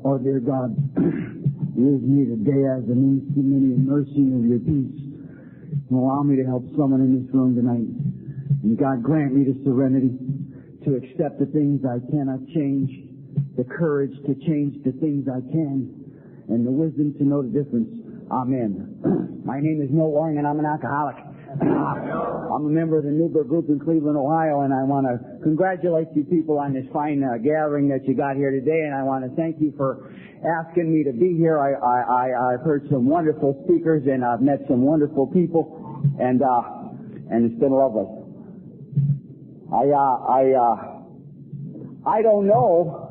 Oh, dear God, use me today as an instrument in mercy of your peace. Allow me to help someone in this room tonight. And God, grant me the serenity to accept the things I cannot change, the courage to change the things I can, and the wisdom to know the difference. Amen. My name is Milt and I'm an alcoholic. I'm a member of the Newburgh Group in Cleveland, Ohio, and I want to congratulate you people on this fine gathering that you got here today, and I want to thank you for asking me to be here. I've heard some wonderful speakers, and I've met some wonderful people, and it's been lovely. I don't know.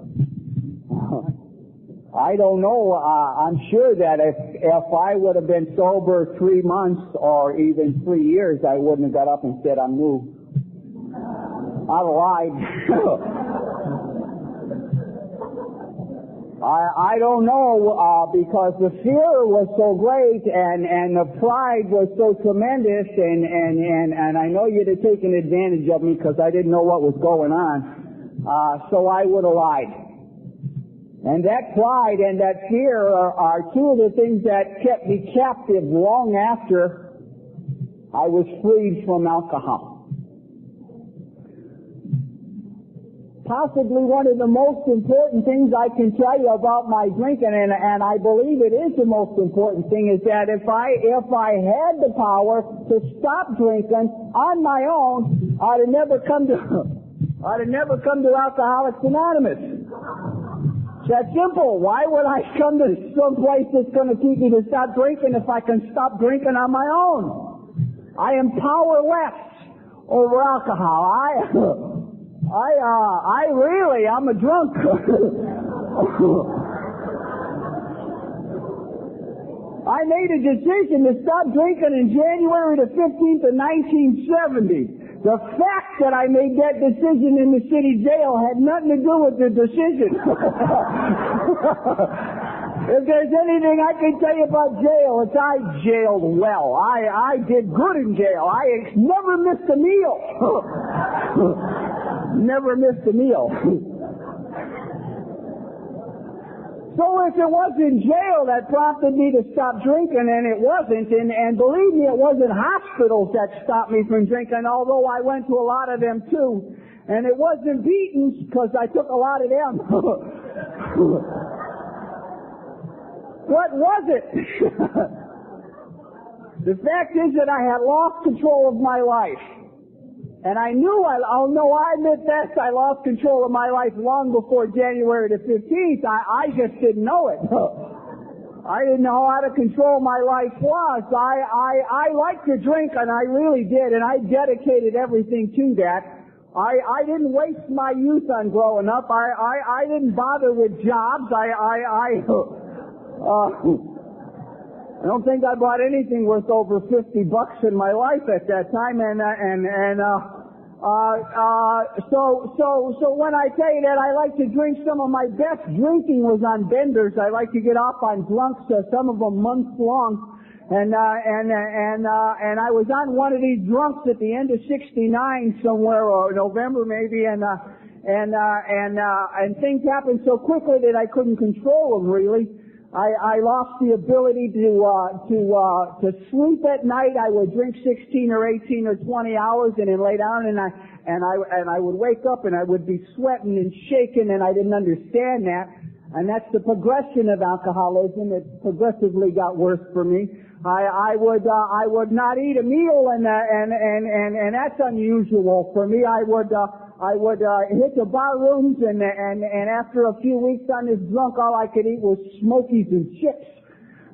I'm sure that if I would have been sober 3 months or even 3 years, I wouldn't have got up and said I'm new. I'd have lied. I don't know, because the fear was so great and the pride was so tremendous, and I know you'd have taken advantage of me because I didn't know what was going on. So I would have lied. And that pride and that fear are two of the things that kept me captive long after I was freed from alcohol. Possibly one of the most important things I can tell you about my drinking, and I believe it is the most important thing, is that if I had the power to stop drinking on my own, I'd have never come to Alcoholics Anonymous. It's that simple. Why would I come to some place that's going to keep me to stop drinking if I can stop drinking on my own? I am powerless over alcohol. I'm a drunk. I made a decision to stop drinking in January the 15th of 1970. The fact that I made that decision in the city jail had nothing to do with the decision. If there's anything I can tell you about jail, it's I jailed well. I did good in jail. I never missed a meal. Never missed a meal. So if it wasn't jail that prompted me to stop drinking, and it wasn't, and believe me, it wasn't hospitals that stopped me from drinking, although I went to a lot of them too, and it wasn't beatings, because I took a lot of them. What was it? The fact is that I had lost control of my life. And I knew, I admit that, I lost control of my life long before January the 15th. I just didn't know it. I didn't know how to control my life was. I liked to drink, and I really did, and I dedicated everything to that. I didn't waste my youth on growing up. I didn't bother with jobs. I don't think I bought anything worth over $50 in my life at that time, so when I tell you that I like to drink, some of my best drinking was on benders. I like to get off on drunks, some of them months long, and I was on one of these drunks at the end of '69 somewhere, or November maybe, and things happened so quickly that I couldn't control them really. I lost the ability to sleep at night. I would drink 16 or 18 or 20 hours and then lay down, and I would wake up and I would be sweating and shaking, and I didn't understand that. And that's the progression of alcoholism. It progressively got worse for me. I would not eat a meal, and that's unusual for me. I would hit the bar rooms, and after a few weeks on this drunk, all I could eat was Smokies and chips.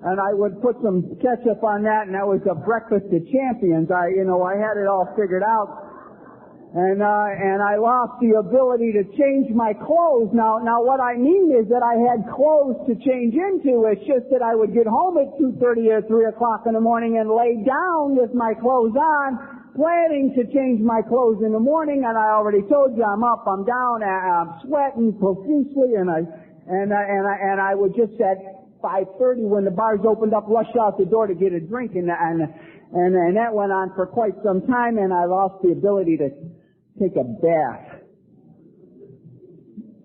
And I would put some ketchup on that, and that was a breakfast of champions. I had it all figured out. And I lost the ability to change my clothes. Now what I mean is that I had clothes to change into. It's just that I would get home at 2:30 or 3 o'clock in the morning and lay down with my clothes on, planning to change my clothes in the morning, and I already told you I'm up, I'm down, I'm sweating profusely, and I would just at 5:30 when the bars opened up, rush out the door to get a drink, and that went on for quite some time, and I lost the ability to take a bath.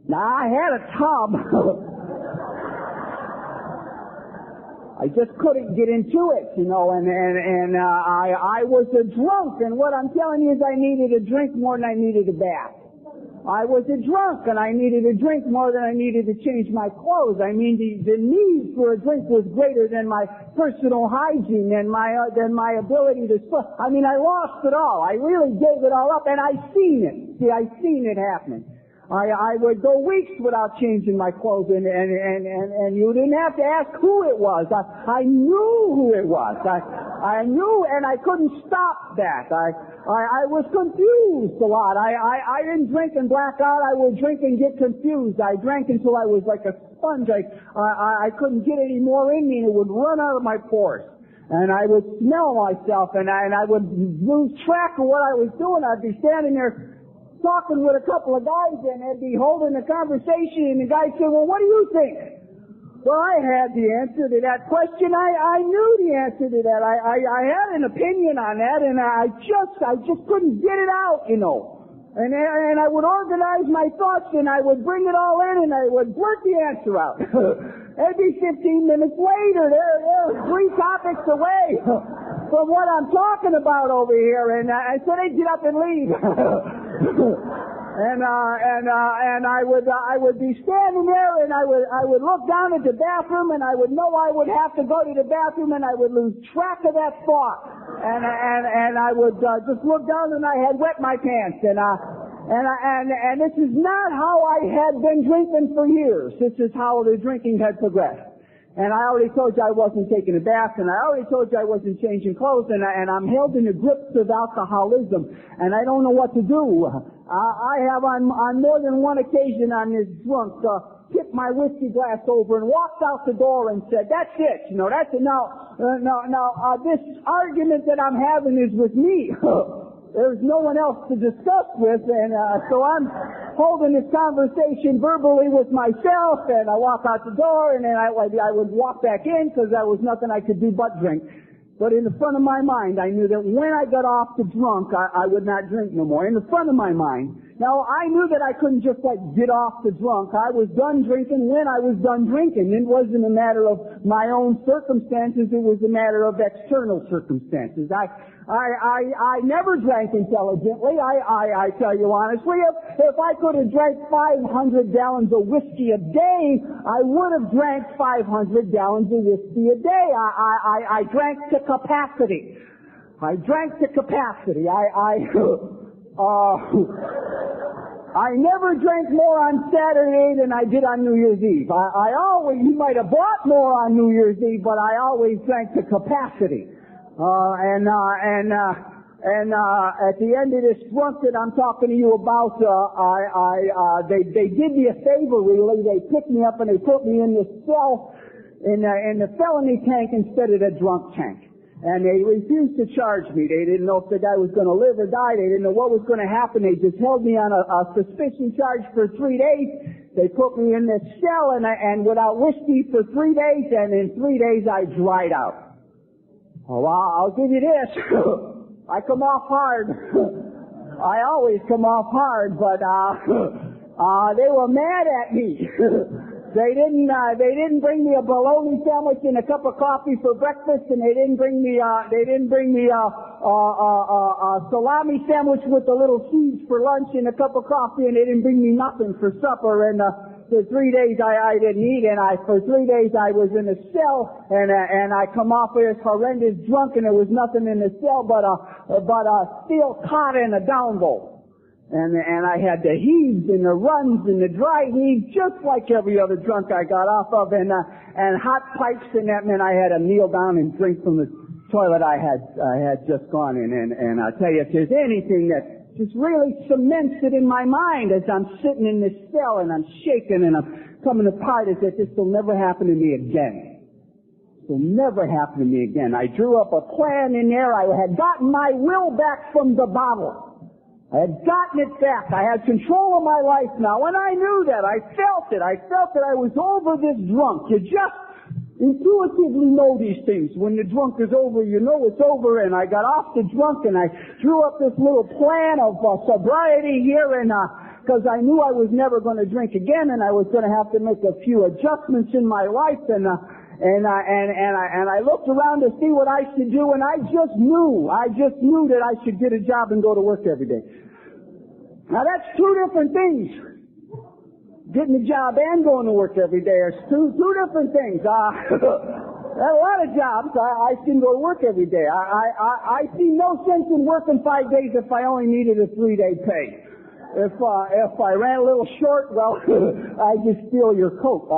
Now I had a tub. I just couldn't get into it, you know, and I was a drunk, and what I'm telling you is I needed a drink more than I needed a bath. I was a drunk, and I needed a drink more than I needed to change my clothes. I mean, the need for a drink was greater than my personal hygiene and my ability to sleep. I mean, I lost it all. I really gave it all up, and I seen it. See, I seen it happening. I would go weeks without changing my clothes, and you didn't have to ask who it was. I knew who it was. I knew, and I couldn't stop that. I was confused a lot. I didn't drink and black out. I would drink and get confused. I drank until I was like a sponge. I couldn't get any more in me, and it would run out of my pores. And I would smell myself, and I would lose track of what I was doing. I'd be standing there talking with a couple of guys, and they'd be holding a conversation, and the guy said, well, what do you think? Well, I had the answer to that question. I knew the answer to that. I had an opinion on that, and I just couldn't get it out, you know. And I would organize my thoughts, and I would bring it all in, and I would blurt the answer out. Maybe 15 minutes later, they're 3 topics away from what I'm talking about over here, and I said, hey, get up and leave. And I would be standing there, and I would look down at the bathroom, and I would know I would have to go to the bathroom, and I would lose track of that thought. And I would just look down, and I had wet my pants, and this is not how I had been drinking for years. This is how the drinking had progressed. And I already told you I wasn't taking a bath, and I already told you I wasn't changing clothes, and I'm held in the grips of alcoholism, and I don't know what to do. I have on more than one occasion on this drunk, tipped my whiskey glass over and walked out the door and said, that's it, you know, that's it. Now, this argument that I'm having is with me. There's no one else to discuss with, and so I'm holding this conversation verbally with myself, and I walk out the door, and then I would walk back in because there was nothing I could do but drink. But in the front of my mind, I knew that when I got off the drunk, I would not drink no more. In the front of my mind. Now, I knew that I couldn't just get off the drunk. I was done drinking when I was done drinking. It wasn't a matter of my own circumstances. It was a matter of external circumstances. I never drank intelligently. I tell you honestly, if I could have drank 500 gallons of whiskey a day, I would have drank 500 gallons of whiskey a day. I drank to capacity. I drank to capacity. I never drank more on Saturday than I did on New Year's Eve. You might have bought more on New Year's Eve, but I always drank to capacity. At the end of this drunk that I'm talking to you about, they did me a favor really. They picked me up and they put me in this cell in the felony tank instead of the drunk tank. And they refused to charge me. They didn't know if the guy was going to live or die. They didn't know what was going to happen. They just held me on a suspicion charge for 3 days. They put me in this cell and without whiskey for 3 days, and in 3 days I dried out. Oh, I'll give you this. I come off hard. I always come off hard, but they were mad at me. They didn't bring me a bologna sandwich and a cup of coffee for breakfast, and they didn't bring me a salami sandwich with the little seeds for lunch and a cup of coffee, and they didn't bring me nothing for supper. And for 3 days I didn't eat, and for 3 days I was in a cell, and I come off of this horrendous drunk, and there was nothing in the cell but a steel cot and a downbolt. And I had the heaves and the runs and the dry heaves just like every other drunk I got off of, and hot pipes, and that meant I had to kneel down and drink from the toilet I had just gone in. And I'll tell you, if there's anything that just really cements it in my mind as I'm sitting in this cell and I'm shaking and I'm coming apart, is that this will never happen to me again. It will never happen to me again. I drew up a plan in there. I had gotten my will back from the bottle. I had gotten it back. I had control of my life now, and I knew that. I felt it. I felt that I was over this drunk. You just intuitively know these things. When the drunk is over, you know it's over, and I got off the drunk, and I drew up this little plan of sobriety here, and because I knew I was never going to drink again, and I was going to have to make a few adjustments in my life, and I looked around to see what I should do, and I just knew that I should get a job and go to work every day. Now that's two different things. Getting a job and going to work every day are two different things. There are a lot of jobs I can go to work every day. I see no sense in working 5 days if I only needed a 3-day pay. If I ran a little short, well, I just steal your coat.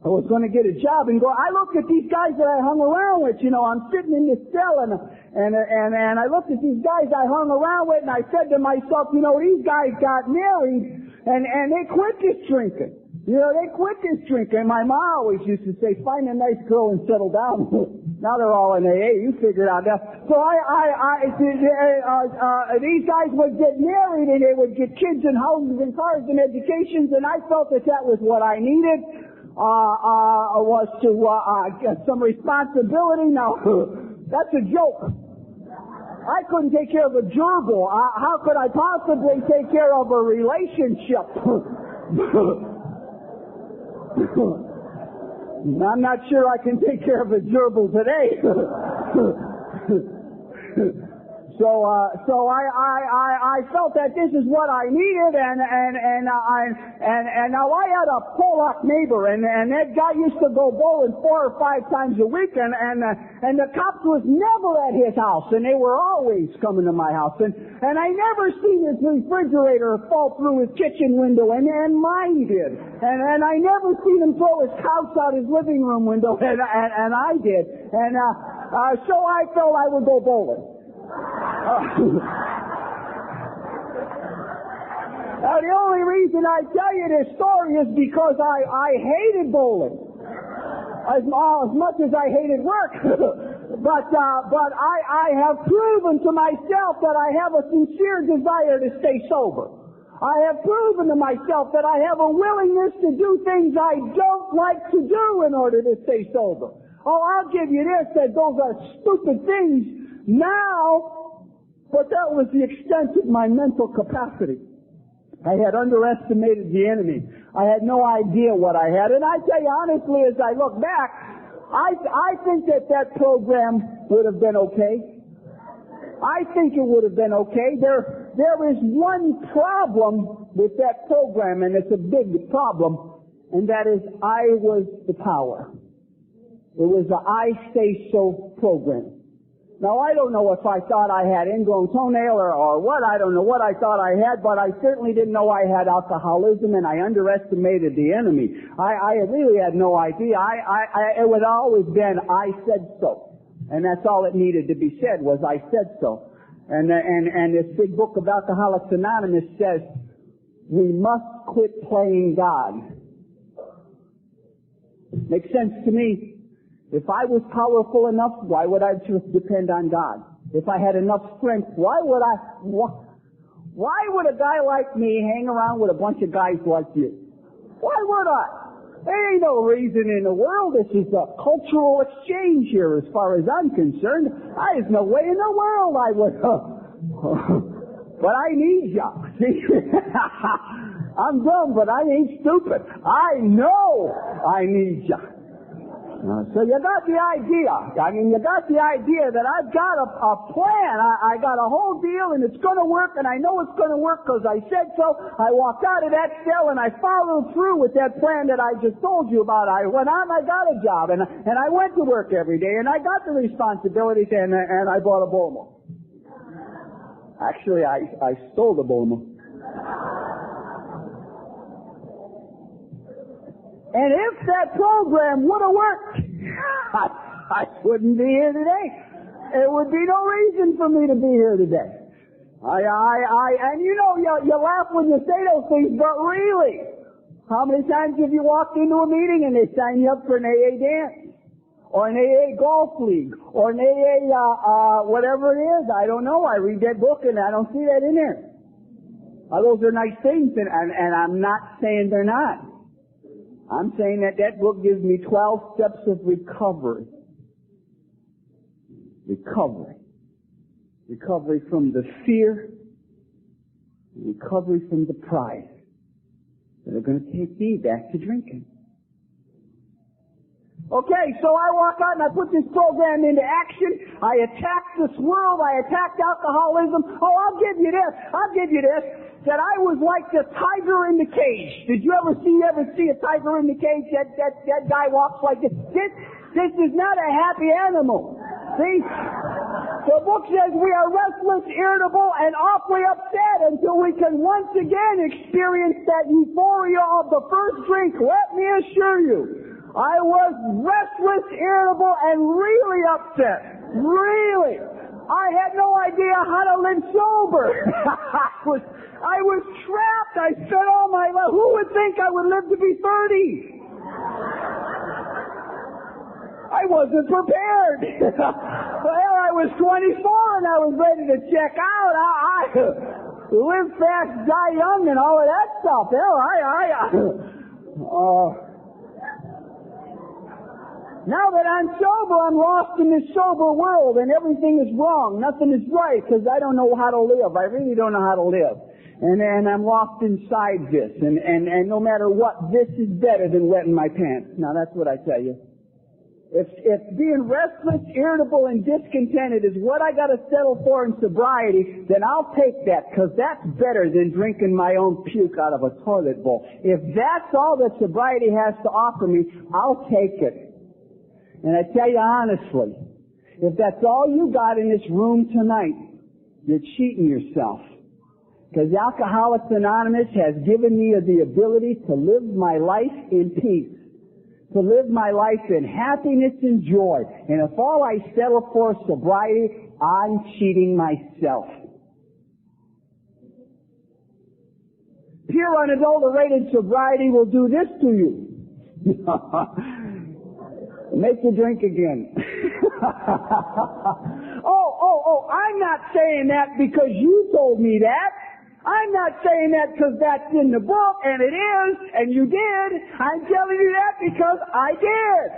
I was going to get a job and go. I looked at these guys that I hung around with. I'm sitting in this cell, and I looked at these guys I hung around with, and I said to myself, these guys got married, and they quit this drinking. They quit this drinking. My mom always used to say, find a nice girl and settle down. Now they're all in AA. You figure it out now. So these guys would get married, and they would get kids and houses and cars and educations, and I felt that was what I needed. Was to get some responsibility. Now, that's a joke. I couldn't take care of a gerbil. How could I possibly take care of a relationship? I'm not sure I can take care of a gerbil today. So I felt that this is what I needed, and now I had a Pollock neighbor, and that guy used to go bowling 4 or 5 times a week, and the cops was never at his house, and they were always coming to my house, and I never seen his refrigerator fall through his kitchen window, and mine did, and I never seen him throw his couch out his living room window, and I did, and so I felt I would go bowling. Now, the only reason I tell you this story is because I hated bowling as much as I hated work. but I have proven to myself that I have a sincere desire to stay sober. I have proven to myself that I have a willingness to do things I don't like to do in order to stay sober. Oh, I'll give you this, that those are stupid things now, but that was the extent of my mental capacity. I had underestimated the enemy. I had no idea what I had. And I tell you honestly, as I look back, I think that program would have been okay. I think it would have been okay. There is one problem with that program, and it's a big problem, and that is I was the power. It was the I Say So program. Now, I don't know if I thought I had ingrown toenail or what. I don't know what I thought I had, but I certainly didn't know I had alcoholism, and I underestimated the enemy. I really had no idea. It would always been, I said so. And that's all it needed to be said was, I said so. And this big book of Alcoholics Anonymous says, we must quit playing God. Makes sense to me. If I was powerful enough, why would I just depend on God? If I had enough strength, why would a guy like me hang around with a bunch of guys like you? Why would I? There ain't no reason in the world. This is a cultural exchange here as far as I'm concerned. There's no way in the world I would. But I need ya. See? I'm dumb, but I ain't stupid. I know I need ya. So you got the idea. You got the idea that I've got a plan. I got a whole deal, and it's going to work, and I know it's going to work because I said so. I walked out of that cell, and I followed through with that plan that I just told you about. I went on, I got a job, and I went to work every day, and I got the responsibilities, and I bought a Bowmo. Actually, I stole the Bowmo. And if that program would have worked, I wouldn't be here today. There would be no reason for me to be here today. And you laugh when you say those things, but really, how many times have you walked into a meeting and they sign you up for an AA dance? Or an AA golf league? Or an AA, whatever it is? I don't know. I read that book and I don't see that in there. Those are nice things, and I'm not saying they're not. I'm saying that book gives me 12 steps of recovery. Recovery. Recovery from the fear. Recovery from the pride. that are going to take me back to drinking. Okay, so I walk out and I put this program into action. I attacked this world. I attacked alcoholism. Oh, I'll give you this. That I was like the tiger in the cage. Did you ever see a tiger in the cage? That guy walks like this. This is not a happy animal. See? The book says we are restless, irritable, and awfully upset until we can once again experience that euphoria of the first drink. Let me assure you, I was restless, irritable, and really upset. Really. I had no idea how to live sober. I was trapped. I spent all my life. Who would think I would live to be 30? I wasn't prepared. Well, I was 24 and I was ready to check out. I live fast, die young, and all of that stuff. Now that I'm sober, I'm lost in this sober world, and everything is wrong. Nothing is right, because I don't know how to live. I really don't know how to live. And I'm lost inside this. And no matter what, this is better than wetting my pants. Now, that's what I tell you. If being restless, irritable, and discontented is what I got to settle for in sobriety, then I'll take that, because that's better than drinking my own puke out of a toilet bowl. If that's all that sobriety has to offer me, I'll take it. And I tell you honestly, if that's all you got in this room tonight, you're cheating yourself. Because Alcoholics Anonymous has given me the ability to live my life in peace, to live my life in happiness and joy. And if all I settle for is sobriety, I'm cheating myself. Pure unadulterated sobriety will do this to you. Make you drink again. Oh, I'm not saying that because you told me that. I'm not saying that because that's in the book, and it is, and you did. I'm telling you that because I did.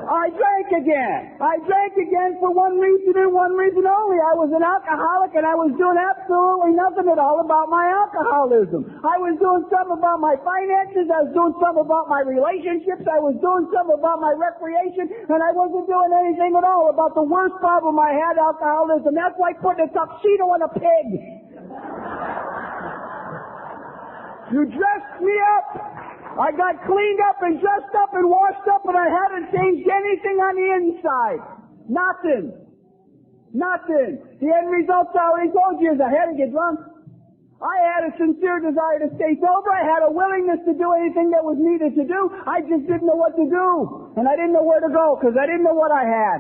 I drank again. I drank again for one reason and one reason only. I was an alcoholic and I was doing absolutely nothing at all about my alcoholism. I was doing something about my finances. I was doing something about my relationships. I was doing something about my recreation, and I wasn't doing anything at all about the worst problem I had, alcoholism. That's like putting a tuxedo on a pig. You dressed me up. I got cleaned up and dressed up and washed up, and I haven't changed anything on the inside. Nothing. The end results I already told you is I had to get drunk. I had a sincere desire to stay sober. I had a willingness to do anything that was needed to do. I just didn't know what to do. And I didn't know where to go because I didn't know what I had.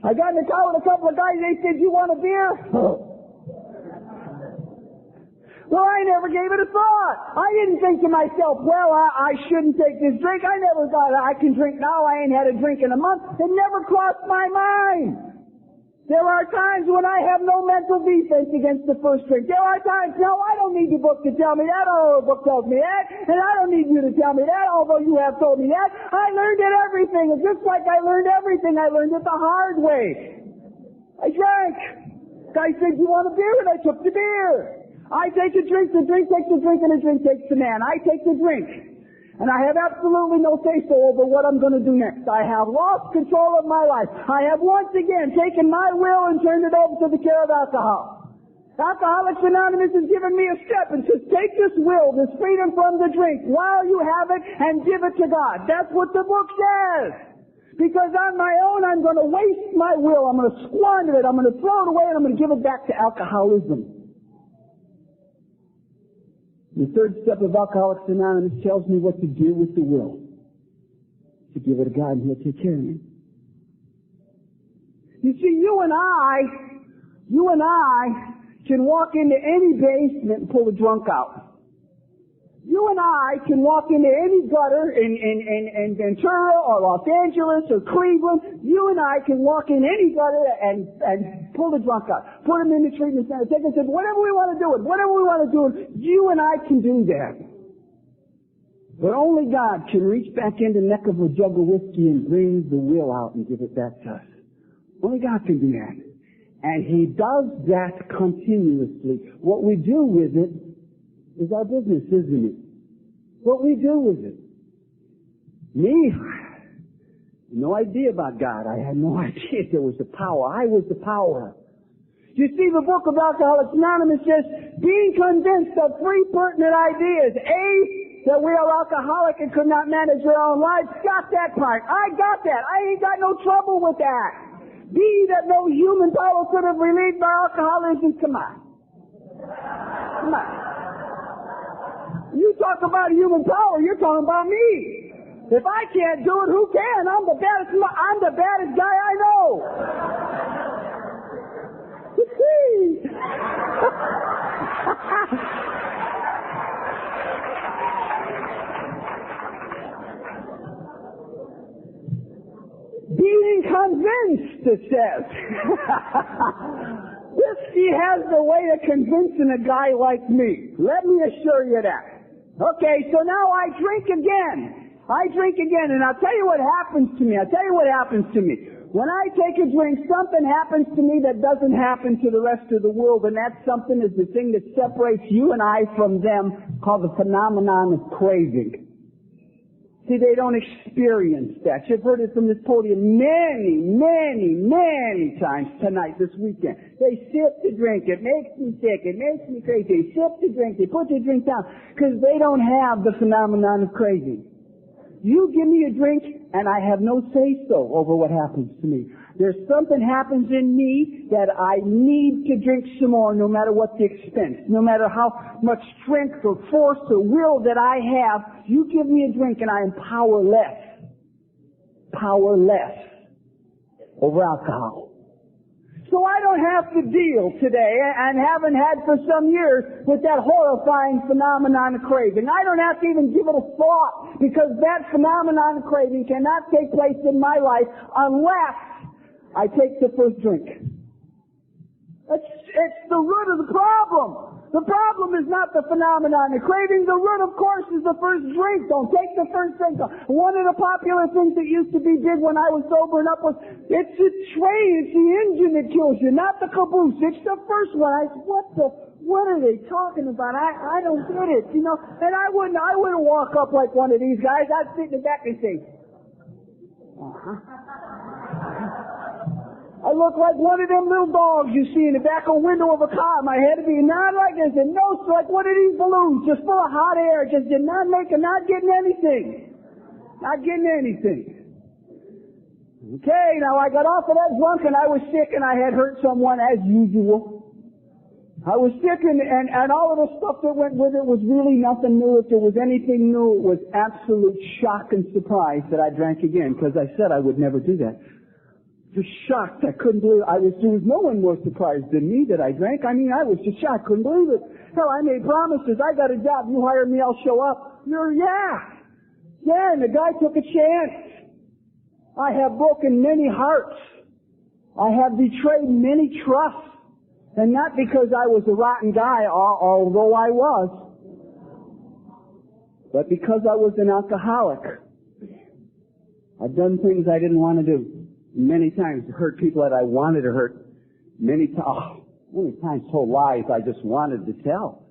I got in the car with a couple of guys. They said, "You want a beer?" Well, I never gave it a thought. I didn't think to myself, well, I shouldn't take this drink. I never thought I can drink now. I ain't had a drink in a month. It never crossed my mind. There are times when I have no mental defense against the first drink. There are times, no, I don't need the book to tell me that, or the book tells me that, and I don't need you to tell me that, although you have told me that. I learned it everything. It's just like I learned everything. I learned it the hard way. I drank. Guy said, "You want a beer?" And I took the beer. I take a drink, the drink takes the drink, and the drink takes the man. I take the drink. And I have absolutely no say-so over what I'm going to do next. I have lost control of my life. I have once again taken my will and turned it over to the care of alcohol. Alcoholics Anonymous has given me a step and says, take this will, this freedom from the drink, while you have it, and give it to God. That's what the book says. Because on my own, I'm going to waste my will. I'm going to squander it. I'm going to throw it away, and I'm going to give it back to alcoholism. The third step of Alcoholics Anonymous tells me what to do with the will. To give it to God, and He'll take care of me. You see, you and I can walk into any basement and pull a drunk out. You and I can walk into any gutter in Ventura or Los Angeles or Cleveland. You and I can walk in any gutter and pull the drunk out. Put him in the treatment center. Take him and say, whatever we want to do it. Whatever we want to do it. You and I can do that. But only God can reach back in the neck of a jug of whiskey and bring the will out and give it back to us. Only God can do that. And He does that continuously. What we do with it is our business, isn't it? what we do with it. Me, no idea about God. I had no idea there was the power. I was the power. You see, the book of Alcoholics Anonymous says, being convinced of three pertinent ideas. A, that we are alcoholic and could not manage our own lives. Got that part. I got that. I ain't got no trouble with that. B, that no human power could have relieved my alcoholism. Come on. Come on. You talk about human power, you're talking about me. If I can't do it, who can? I'm the baddest guy I know. Being convinced, it says. Whiskey has the way of convincing a guy like me. Let me assure you that. Okay, so now I drink again. And I'll tell you what happens to me. When I take a drink, something happens to me that doesn't happen to the rest of the world, and that something is the thing that separates you and I from them, called the phenomenon of craving. See, they don't experience that. You've heard it from this podium many times tonight, this weekend. They sip the drink. It makes me sick. It makes me crazy. They sip the drink. They put the drink down because they don't have the phenomenon of craving. You give me a drink, and I have no say-so over what happens to me. There's something happens in me that I need to drink some more, no matter what the expense, no matter how much strength or force or will that I have. You give me a drink, and I am powerless over alcohol. So I don't have to deal today, and haven't had for some years, with that horrifying phenomenon of craving. I don't have to even give it a thought, because that phenomenon of craving cannot take place in my life unless I take the first drink. It's the root of the problem. The problem is not the phenomenon of craving. The root, of course, is the first drink. Don't take the first drink. One of the popular things that used to be did when I was sobering up was, it's the train, it's the engine that kills you, not the caboose. It's the first one. I said, what are they talking about? I don't get it, you know. And I wouldn't walk up like one of these guys. I'd sit in the back and say, I look like one of them little dogs you see in the back of a window of a car. My head would be not like this, and nose like one of these balloons, just full of hot air, just not getting anything. Okay, now I got off of that drunk, and I was sick, and I had hurt someone as usual. I was sick, and all of the stuff that went with it was really nothing new. If there was anything new, it was absolute shock and surprise that I drank again, because I said I would never do that. Just shocked. I couldn't believe it. There was no one more surprised than me that I drank. I mean, I was just shocked. Couldn't believe it. Hell, I made promises. I got a job. You hire me, I'll show up. Yeah, and the guy took a chance. I have broken many hearts. I have betrayed many trusts. And not because I was a rotten guy, although I was, but because I was an alcoholic. I've done things I didn't want to do. Many times hurt people that I wanted to hurt. Many times told lies I just wanted to tell.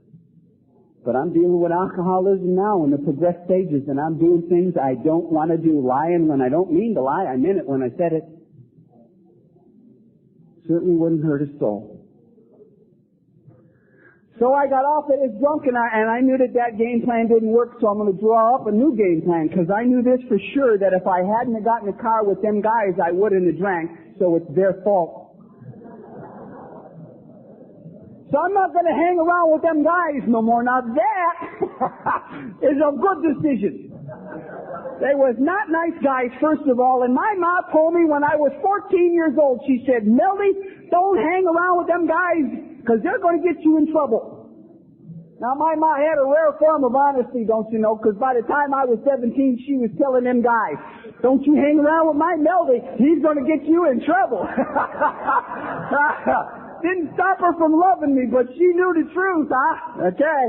But I'm dealing with alcoholism now in the progressed stages, and I'm doing things I don't want to do. Lying when I don't mean to lie. I meant it when I said it. Certainly wouldn't hurt a soul. So I got off at this drunk, and I knew that game plan didn't work, so I'm going to draw up a new game plan, because I knew this for sure, that if I hadn't have gotten in the car with them guys, I wouldn't have drank, so it's their fault. So I'm not going to hang around with them guys no more. Now that is a good decision. They was not nice guys, first of all, and my mom told me when I was 14 years old, she said, Milty, don't hang around with them guys, because they're going to get you in trouble. Now, my ma had a rare form of honesty, don't you know, because by the time I was 17, she was telling them guys, don't you hang around with my Melody, he's going to get you in trouble. Didn't stop her from loving me, but she knew the truth, huh? Okay.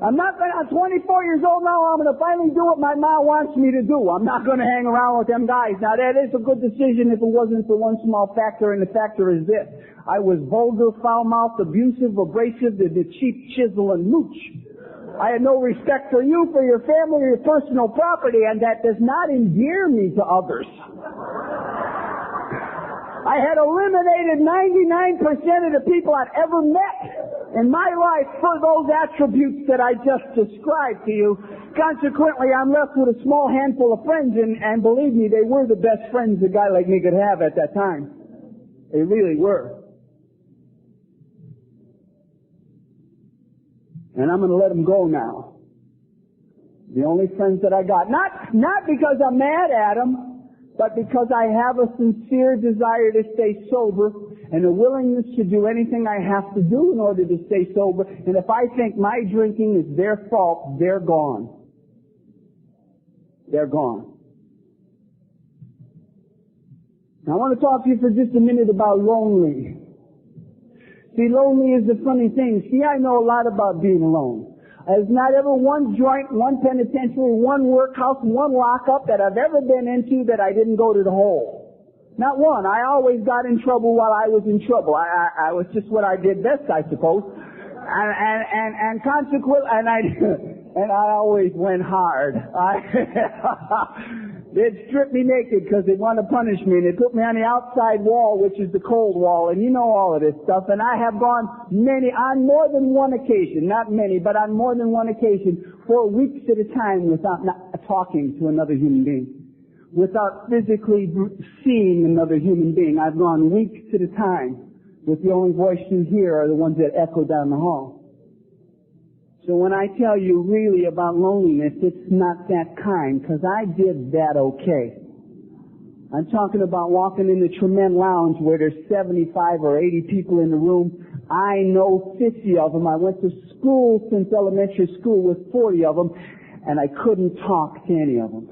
I'm 24 years old now, I'm going to finally do what my ma wants me to do. I'm not going to hang around with them guys. Now, that is a good decision if it wasn't for one small factor, and the factor is this. I was vulgar, foul-mouthed, abusive, abrasive, the cheap chisel and mooch. I had no respect for you, for your family, or your personal property, and that does not endear me to others. I had eliminated 99% of the people I'd ever met in my life for those attributes that I just described to you. Consequently, I'm left with a small handful of friends, and believe me, they were the best friends a guy like me could have at that time. They really were. And I'm going to let them go now. The only friends that I got. Not because I'm mad at them, but because I have a sincere desire to stay sober and a willingness to do anything I have to do in order to stay sober. And if I think my drinking is their fault, they're gone. They're gone. Now I want to talk to you for just a minute about lonely. See, lonely is a funny thing. See, I know a lot about being alone. There's not ever one joint, one penitentiary, one workhouse, one lockup that I've ever been into that I didn't go to the hole. Not one. I always got in trouble while I was in trouble. I was just what I did best, I suppose. And consequently, and I always went hard. They'd strip me naked because they wanted to punish me, and they put me on the outside wall, which is the cold wall, and you know all of this stuff. And I have gone on more than one occasion, not many, but on more than one occasion, for weeks at a time without talking to another human being, without physically seeing another human being. I've gone weeks at a time, with the only voice you hear are the ones that echo down the hall. So when I tell you really about loneliness, it's not that kind, because I did that okay. I'm talking about walking in the Trement Lounge where there's 75 or 80 people in the room. I know 50 of them. I went to school since elementary school with 40 of them, and I couldn't talk to any of them.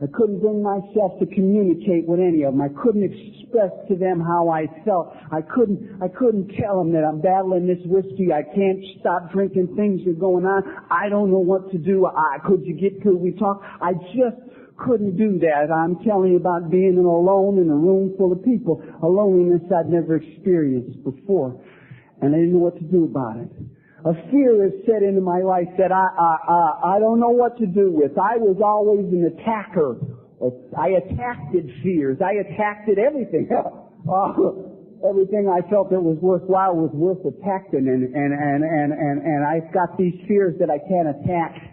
I couldn't bring myself to communicate with any of them. I couldn't express to them how I felt. I couldn't tell them that I'm battling this whiskey. I can't stop drinking. Things are going on. I don't know what to do. Could you get till we talk? I just couldn't do that. I'm telling you about being alone in a room full of people. A loneliness I'd never experienced before. And I didn't know what to do about it. A fear has set into my life that I don't know what to do with. I was always an attacker. I attacked fears. I attacked everything. Everything I felt that was worthwhile was worth attacking, and I've got these fears that I can't attack.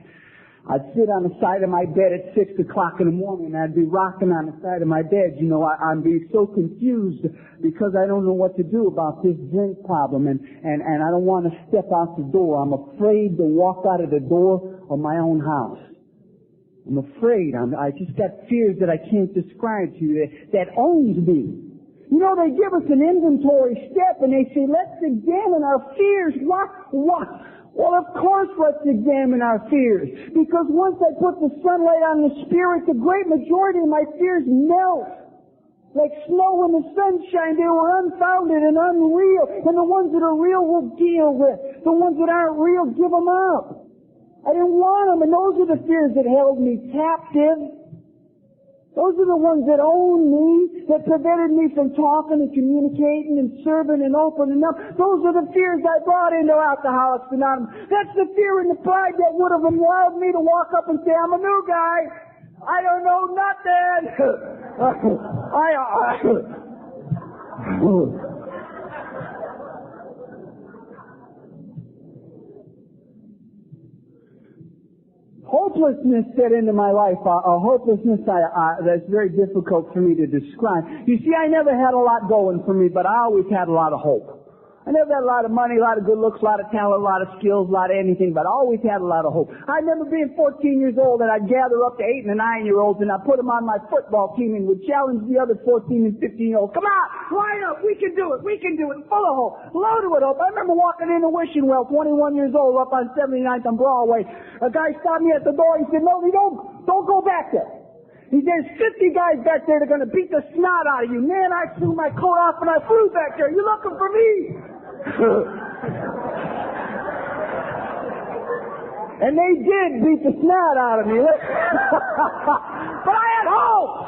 I'd sit on the side of my bed at 6 o'clock in the morning, and I'd be rocking on the side of my bed. You know, I'd be so confused because I don't know what to do about this drink problem, and I don't want to step out the door. I'm afraid to walk out of the door of my own house. I'm afraid. I just got fears that I can't describe to you that owns me. You know, they give us an inventory step, and they say, let's examine our fears. What? Well, of course, let's examine our fears. Because once I put the sunlight on the spirit, the great majority of my fears melt. Like snow in the sunshine, they were unfounded and unreal. And the ones that are real we'll deal with. The ones that aren't real, give them up. I didn't want them, and those are the fears that held me captive. Those are the ones that owned me, that prevented me from talking and communicating and serving and opening up. Those are the fears I brought into Alcoholics Anonymous. That's the fear and the pride that would have allowed me to walk up and say, I'm a new guy. I don't know nothing. Hopelessness set into my life, a hopelessness that's very difficult for me to describe. You see, I never had a lot going for me, but I always had a lot of hope. I never had a lot of money, a lot of good looks, a lot of talent, a lot of skills, a lot of anything, but I always had a lot of hope. I remember being 14 years old, and I'd gather up to 8 and 9-year-olds, and I'd put them on my football team and would challenge the other 14 and 15-year-olds. Come on, line up, we can do it, full of hope, loaded with hope. I remember walking into Wishing Well, 21 years old, up on 79th on Broadway. A guy stopped me at the door. He said, no, don't go back there. He said, there's 50 guys back there that are going to beat the snot out of you. Man, I threw my coat off and I flew back there. You looking for me? And they did beat the snot out of me. But I had hope.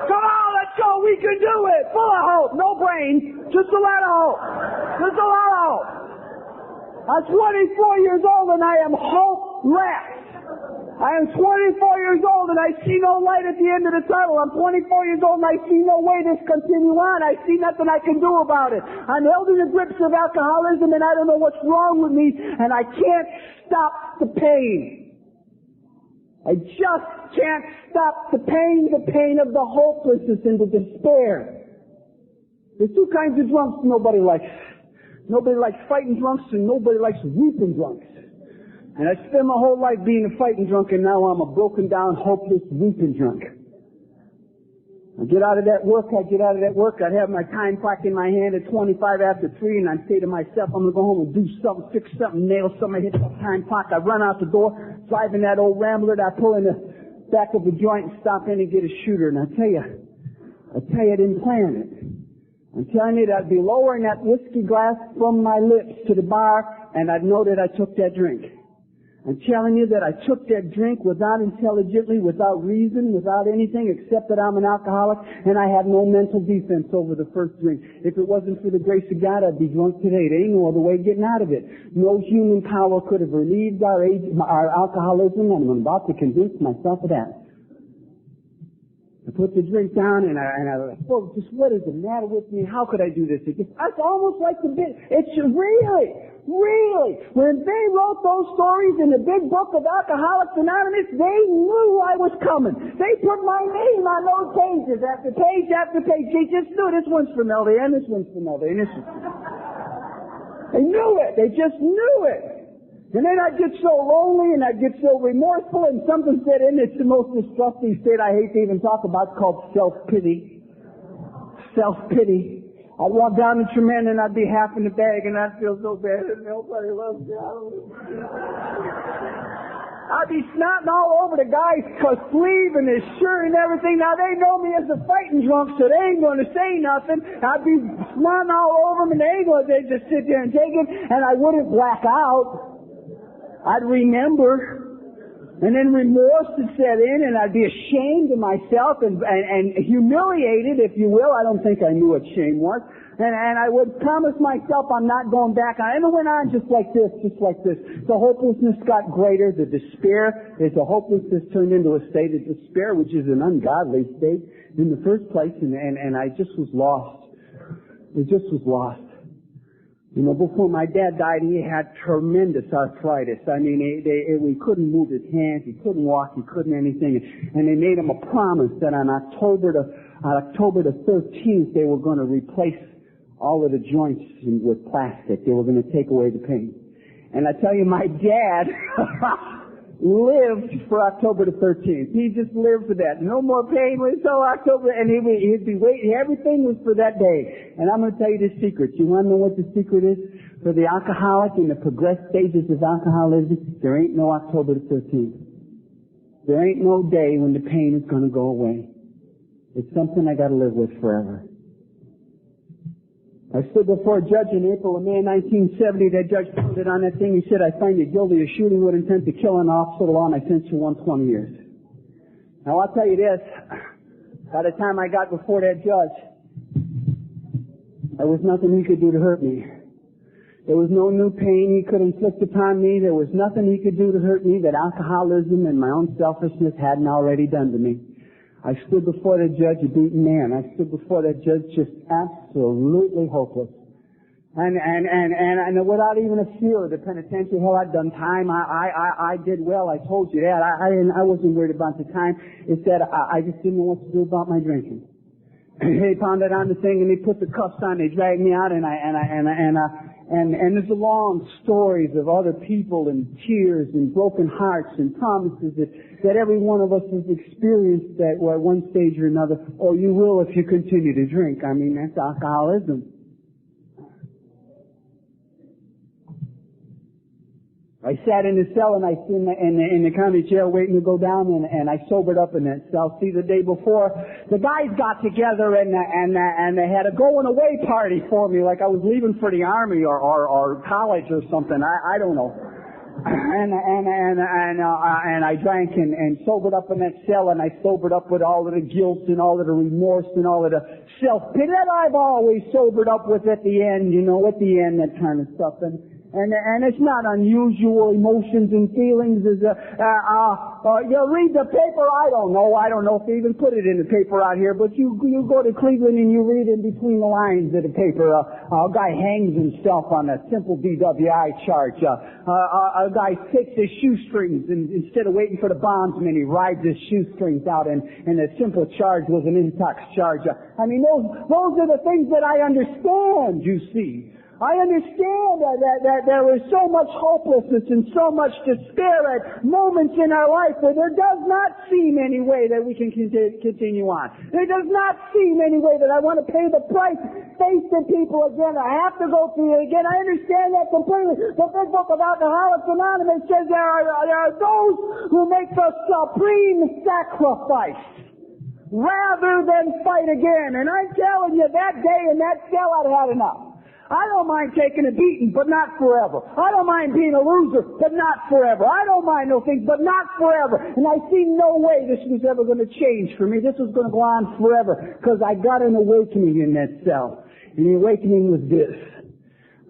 Come on, let's go. We can do it. Full of hope. No brains. Just a lot of hope. I'm 24 years old and I am hopeless. I am 24 years old and I see no light at the end of the tunnel. I'm 24 years old and I see no way to continue on. I see nothing I can do about it. I'm held in the grips of alcoholism and I don't know what's wrong with me and I can't stop the pain. I just can't stop the pain of the hopelessness and the despair. There's two kinds of drunks nobody likes. Nobody likes fighting drunks and nobody likes weeping drunks. And I spent my whole life being a fighting drunk, and now I'm a broken down, hopeless, weeping drunk. I get out of that work, I'd have my time clock in my hand at 25 after 3, and I'd say to myself, I'm going to go home and do something, fix something, nail something, hit that time clock. I run out the door, driving that old Rambler, I pull in the back of the joint and stop in and get a shooter. And I tell you, I didn't plan it. I'm telling you that I'd be lowering that whiskey glass from my lips to the bar, and I'd know that I took that drink. I'm telling you that I took that drink without intelligently, without reason, without anything except that I'm an alcoholic and I have no mental defense over the first drink. If it wasn't for the grace of God, I'd be drunk today. There ain't no other way of getting out of it. No human power could have relieved our alcoholism, and I'm about to convince myself of that. I put the drink down and I thought, just what is the matter with me? How could I do this? It's almost like the bit. It's really. When they wrote those stories in the big book of Alcoholics Anonymous, they knew I was coming. They put my name on those pages after page after page. They just knew this one's familiar and this one's familiar and this one. They knew it. They just knew it. And then I'd get so lonely and I'd get so remorseful and something said in it's the most disgusting state I hate to even talk about called self-pity. Self-pity. I'd walk down the Tremendous and I'd be half in the bag and I'd feel so bad and nobody loves me. I'd be snotting all over the guy's sleeve and his shirt and everything. Now they know me as a fighting drunk, so they ain't going to say nothing. I'd be snotting all over them and they'd just sit there and take it, and I wouldn't black out. I'd remember, and then remorse would set in, and I'd be ashamed of myself and humiliated, if you will. I don't think I knew what shame was. And I would promise myself I'm not going back. And it went on just like this. The hopelessness got greater. The despair is a hopelessness turned into a state of despair, which is an ungodly state in the first place. And I just was lost. It just was lost. You know, before my dad died, he had tremendous arthritis. I mean, we couldn't move his hands, he couldn't walk, he couldn't anything. And they made him a promise that on October the 13th, they were going to replace all of the joints with plastic. They were going to take away the pain. And I tell you, my dad lived for October the 13th. He just lived for that. No more pain until October, and he'd be waiting. Everything was for that day. And I'm going to tell you the secret. You want to know what the secret is? For the alcoholic in the progressed stages of alcoholism, there ain't no October the 13th. There ain't no day when the pain is going to go away. It's something I got to live with forever. I stood before a judge in April of May 1970. That judge pointed on that thing. He said, I find you guilty of shooting with intent to kill an officer of the law, and I sentence you 120 years. Now, I'll tell you this. By the time I got before that judge, there was nothing he could do to hurt me. There was no new pain he could inflict upon me. There was nothing he could do to hurt me that alcoholism and my own selfishness hadn't already done to me. I stood before that judge a beaten man. I stood before that judge just absolutely hopeless. And without even a fear of the penitentiary, hell, I'd done time. I did well. I told you that. I wasn't worried about the time. It's that I just didn't know what to do about my drinking. They pounded on the thing and they put the cuffs on. They dragged me out and there's long stories of other people and tears and broken hearts and promises that every one of us has experienced at one stage or another. Oh, you will if you continue to drink. I mean, that's alcoholism. I sat in the cell and I in the county jail waiting to go down and I sobered up in that cell. See, the day before, the guys got together and they had a going away party for me, like I was leaving for the army or college or something. I don't know. And I drank and sobered up in that cell, and I sobered up with all of the guilt and all of the remorse and all of the self-pity that I've always sobered up with at the end, that kind of stuff. And it's not unusual emotions and feelings. You read the paper, I don't know if they even put it in the paper out here, but you go to Cleveland and you read in between the lines of the paper, a guy hangs himself on a simple DWI charge. A guy takes his shoestrings and instead of waiting for the bondsman, he rides his shoestrings out and a simple charge was an intox charge. I mean, those are the things that I understand, you see. I understand that there is so much hopelessness and so much despair at moments in our life where there does not seem any way that we can continue on. There does not seem any way that I want to pay the price, face the people again. I have to go through it again. I understand that completely. The big book of Alcoholics Anonymous says there are those who make the supreme sacrifice rather than fight again. And I'm telling you, that day in that cell I'd had enough. I don't mind taking a beating, but not forever. I don't mind being a loser, but not forever. I don't mind those things, but not forever. And I see no way this was ever going to change for me. This was going to go on forever because I got an awakening in that cell. And the awakening was this.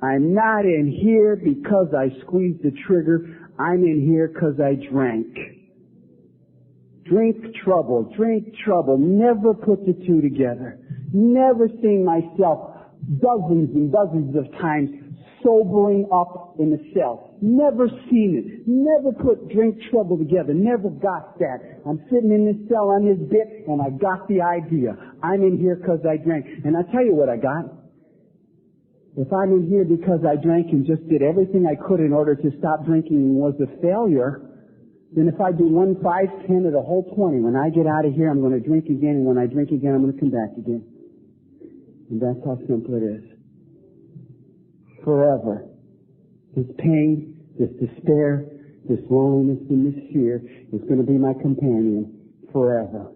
I'm not in here because I squeezed the trigger. I'm in here because I drank. Drink trouble. Never put the two together. Never seen myself dozens and dozens of times sobering up in the cell. Never seen it. Never put drink trouble together. Never got that. I'm sitting in this cell on this bit and I got the idea. I'm in here because I drank. And I tell you what I got. If I'm in here because I drank and just did everything I could in order to stop drinking and was a failure, then if I do 1, 5, 10 or the whole 20, when I get out of here I'm going to drink again, and when I drink again I'm going to come back again. And that's how simple it is. Forever. This pain, this despair, this loneliness, and this fear is going to be my companion forever.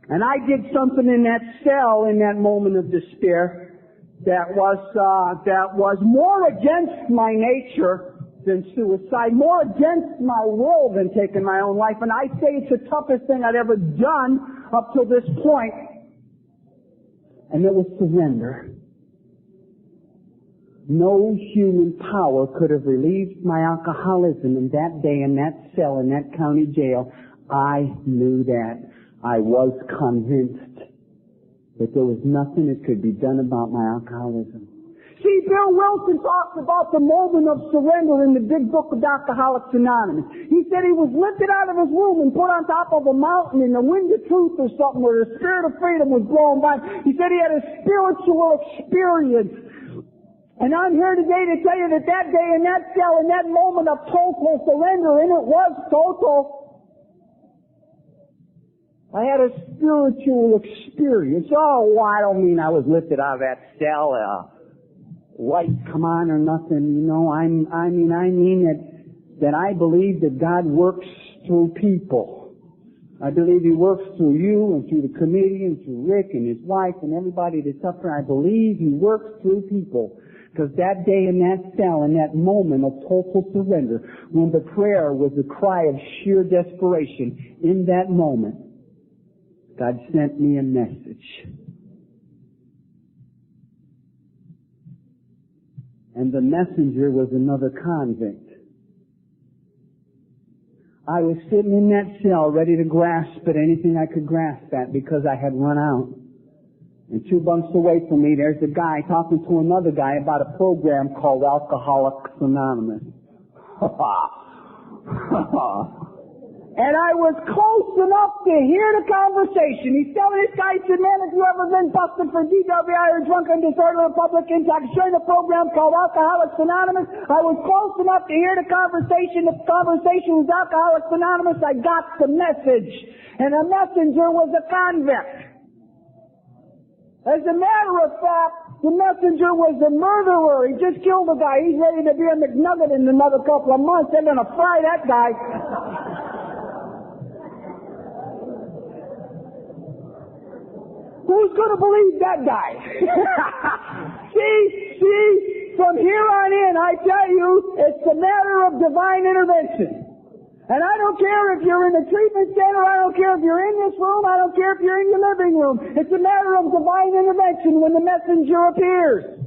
And I did something in that cell in that moment of despair that was more against my nature than suicide, more against my will than taking my own life. And I say it's the toughest thing I'd ever done up to this point, and it was surrender. No human power could have relieved my alcoholism in that day in that cell in that county jail. I knew that. I was convinced that there was nothing that could be done about my alcoholism. See, Bill Wilson talks about the moment of surrender in the big book of Alcoholics Anonymous. He said he was lifted out of his room and put on top of a mountain in the wind of truth or something where the spirit of freedom was blowing by. He said he had a spiritual experience. And I'm here today to tell you that that day in that cell, in that moment of total surrender, and it was total, I had a spiritual experience. Oh, I don't mean I was lifted out of that cell, light come on or nothing, you know. I mean that I believe that God works through people. I believe He works through you and through the committee and through Rick and his wife and everybody that's up there. I believe He works through people. Because that day in that cell, in that moment of total surrender, when the prayer was a cry of sheer desperation, in that moment, God sent me a message. And the messenger was another convict. I was sitting in that cell ready to grasp at anything I could grasp at because I had run out. And 2 bunks away from me, there's a guy talking to another guy about a program called Alcoholics Anonymous. And I was close enough to hear the conversation. He's telling this guy, he said, man, if you ever been busted for DWI or drunken disorder or public intoxication, a program called Alcoholics Anonymous, I was close enough to hear the conversation. The conversation was Alcoholics Anonymous. I got the message. And the messenger was a convict. As a matter of fact, the messenger was a murderer. He just killed a guy. He's ready to be a McNugget in another couple of months. They're going to fry that guy. Who's going to believe that guy? See, from here on in, I tell you, it's a matter of divine intervention. And I don't care if you're in the treatment center, I don't care if you're in this room, I don't care if you're in your living room. It's a matter of divine intervention when the messenger appears.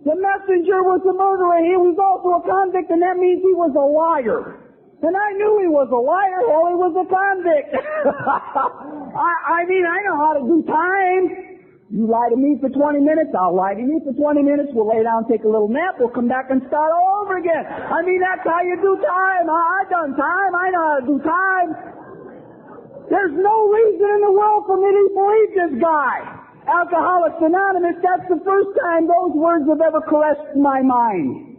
The messenger was a murderer. He was also a convict, and that means he was a liar. And I knew he was a liar. Hell, he was a convict. I mean, I know how to do time. You lie to me for 20 minutes, I'll lie to you for 20 minutes. We'll lay down, take a little nap. We'll come back and start all over again. I mean, that's how you do time. I've done time. I know how to do time. There's no reason in the world for me to believe this guy. Alcoholics Anonymous, that's the first time those words have ever caressed my mind.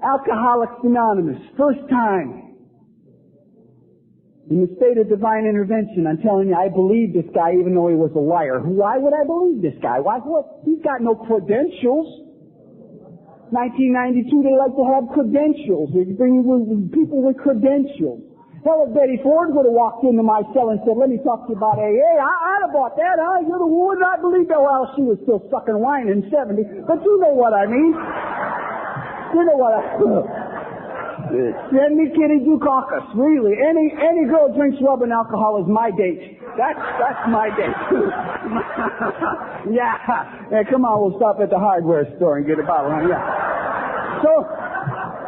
Alcoholics Anonymous, first time. In the state of divine intervention, I'm telling you, I believed this guy even though he was a liar. Why would I believe this guy? Why? What? He's got no credentials. 1992, they like to have credentials. They bring people with credentials. Hell, if Betty Ford would have walked into my cell and said, let me talk to you about AA, I'd have bought that, huh? You're the would not believe that. Well, she was still sucking wine in 70, but you know what I mean. You know what send me Kitty Dukakis. Really. Any girl drinks rubbing alcohol is my date. That's my date. Yeah. Hey, come on, we'll stop at the hardware store and get a bottle. Yeah.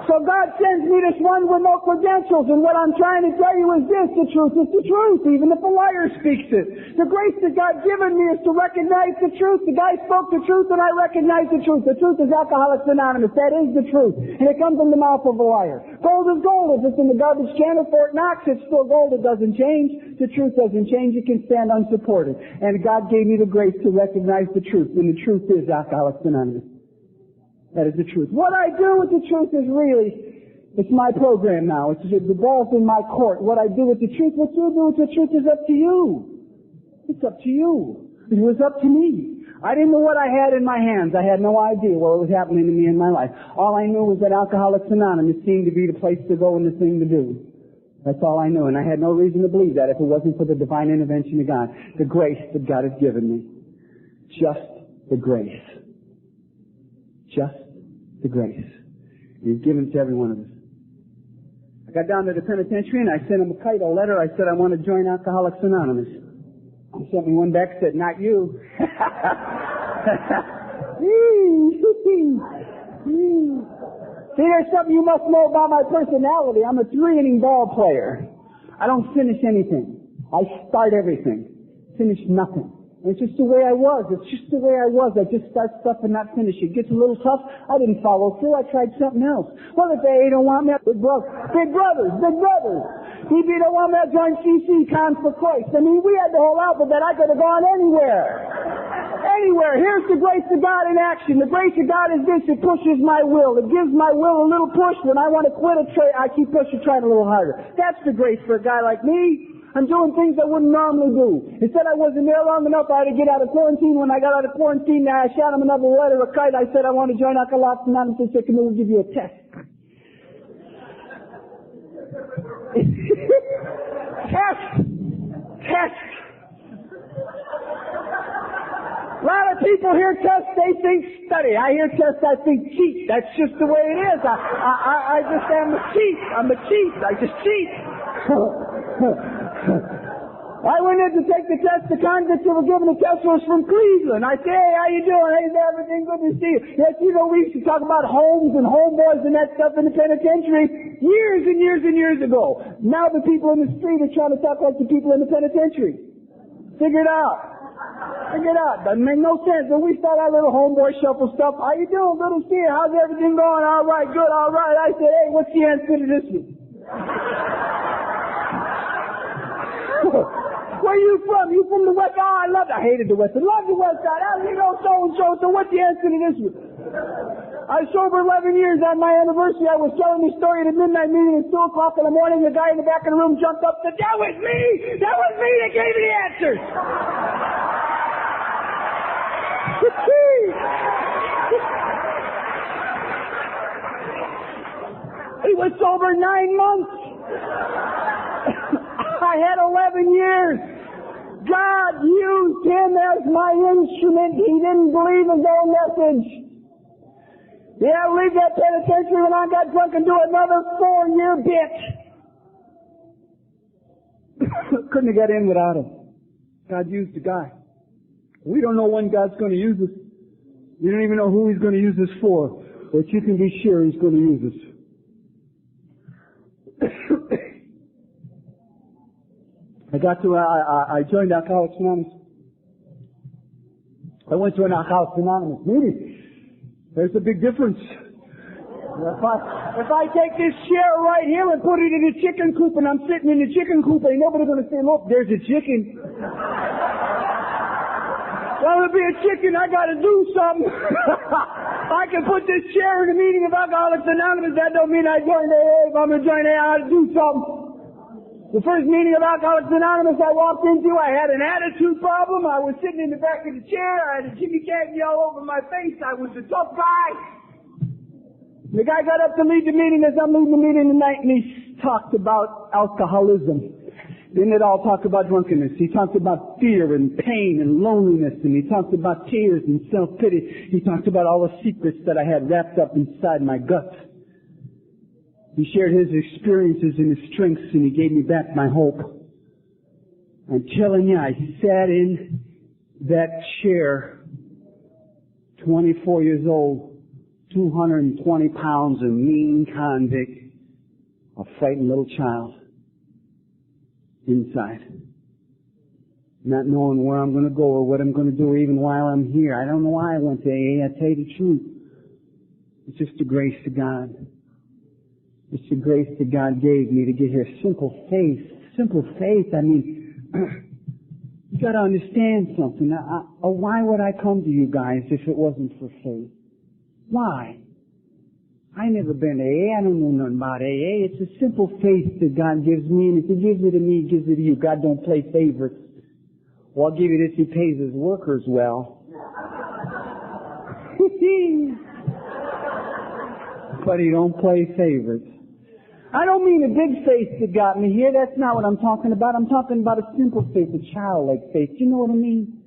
So God sends me this one with no credentials, and what I'm trying to tell you is this: the truth is the truth, even if a liar speaks it. The grace that God given me is to recognize the truth. The guy spoke the truth, and I recognize the truth. The truth is Alcoholics Anonymous. That is the truth, and it comes from the mouth of a liar. Gold is gold. If it's in the garbage can of Fort Knox, it's still gold. It doesn't change. The truth doesn't change. It can stand unsupported. And God gave me the grace to recognize the truth, and the truth is Alcoholics Anonymous. That is the truth. What I do with the truth is really, it's my program now. The ball's in my court. What I do with the truth, what you do with the truth is up to you. It's up to you. It was up to me. I didn't know what I had in my hands. I had no idea what was happening to me in my life. All I knew was that Alcoholics Anonymous seemed to be the place to go and the thing to do. That's all I knew, and I had no reason to believe that if it wasn't for the divine intervention of God, the grace that God has given me. Just the grace. Just the grace. He's given to every one of us. I got down to the penitentiary and I sent him a letter. I said, I want to join Alcoholics Anonymous. He sent me one back, said, not you. See, there's something you must know about my personality. I'm a 3-inning ball player. I don't finish anything. I start everything. Finish nothing. It's just the way I was. It's just the way I was. I just start stuff and not finish it. It gets a little tough. I didn't follow through. I tried something else. Well, if they don't want me, big brothers. He don't want me to join CC, Cons for Christ. I mean, we had the whole alphabet. I could have gone anywhere. Anywhere. Here's the grace of God in action. The grace of God is this. It pushes my will. It gives my will a little push. When I want to quit a trade, I keep pushing, trying a little harder. That's the grace for a guy like me. I'm doing things I wouldn't normally do. He said I wasn't there long enough. I had to get out of quarantine. When I got out of quarantine, I shot him another letter, a kite. I said I want to join Alcoholics Anonymous. He said, come in, we'll give you a test. Test. A lot of people hear test, they think study. I hear test, I think cheat. That's just the way it is. I just am a cheat. I'm a cheat. I just cheat. I went in to take the test. The convicts that were given the test was from Cleveland. I said, hey, how you doing? Hey, is everything good to see you? Yes, you know, we used to talk about homes and homeboys and that stuff in the penitentiary years and years and years ago. Now the people in the street are trying to talk like the people in the penitentiary. Figure it out. Doesn't make no sense. When we start our little homeboy shuffle stuff, how you doing? Good to see you. How's everything going? All right, good, all right. I said, hey, what's the answer to this one? Where are you from? You from the West? Oh, I hated the West. I love the West Side. How do you know so-and-so? So what's the answer to this one? I was sober 11 years. On my anniversary, I was telling the story at a midnight meeting at 2 o'clock in the morning. The guy in the back of the room jumped up and said, that was me! That was me that gave you the answers! He was sober 9 months. I had 11 years. God used him as my instrument. He didn't believe his own message. Yeah, leave that penitentiary when I got drunk and do another 4-year bit. Couldn't have got in without him. God used the guy. We don't know when God's going to use us. You don't even know who he's going to use this for, but you can be sure he's going to use this. I joined Alcoholics Anonymous. I went to an Alcoholics Anonymous meeting. There's a big difference. If I take this chair right here and put it in a chicken coop and I'm sitting in the chicken coop, ain't nobody going to say, look, there's a chicken. Well, to be a chicken, I got to do something. I can put this chair in a meeting of Alcoholics Anonymous. That don't mean I joined AA. If I'm going to join AA, I got to do something. The first meeting of Alcoholics Anonymous I walked into, I had an attitude problem. I was sitting in the back of the chair. I had a Jimmy Cagney all over my face. I was a tough guy. The guy got up to lead the meeting as I'm leading the meeting tonight, and he talked about alcoholism. Didn't it all talk about drunkenness? He talked about fear and pain and loneliness, and he talked about tears and self-pity. He talked about all the secrets that I had wrapped up inside my guts. He shared his experiences and his strengths, and he gave me back my hope. I'm telling you, I sat in that chair, 24 years old, 220 pounds, a mean convict, a frightened little child, inside. Not knowing where I'm going to go or what I'm going to do or even while I'm here. I don't know why I went to AA, I tell you the truth. It's just the grace of God. It's the grace that God gave me to get here. Simple faith. Simple faith. I mean, you got to understand something. Why would I come to you guys if it wasn't for faith? Why? I never been to AA. I don't know nothing about AA. It's a simple faith that God gives me, and if He gives it to me, He gives it to you. God don't play favorites. Well, I'll give you this. He pays His workers well. But He don't play favorites. I don't mean a big faith that got me here. That's not what I'm talking about. I'm talking about a simple faith, a childlike faith. You know what I mean?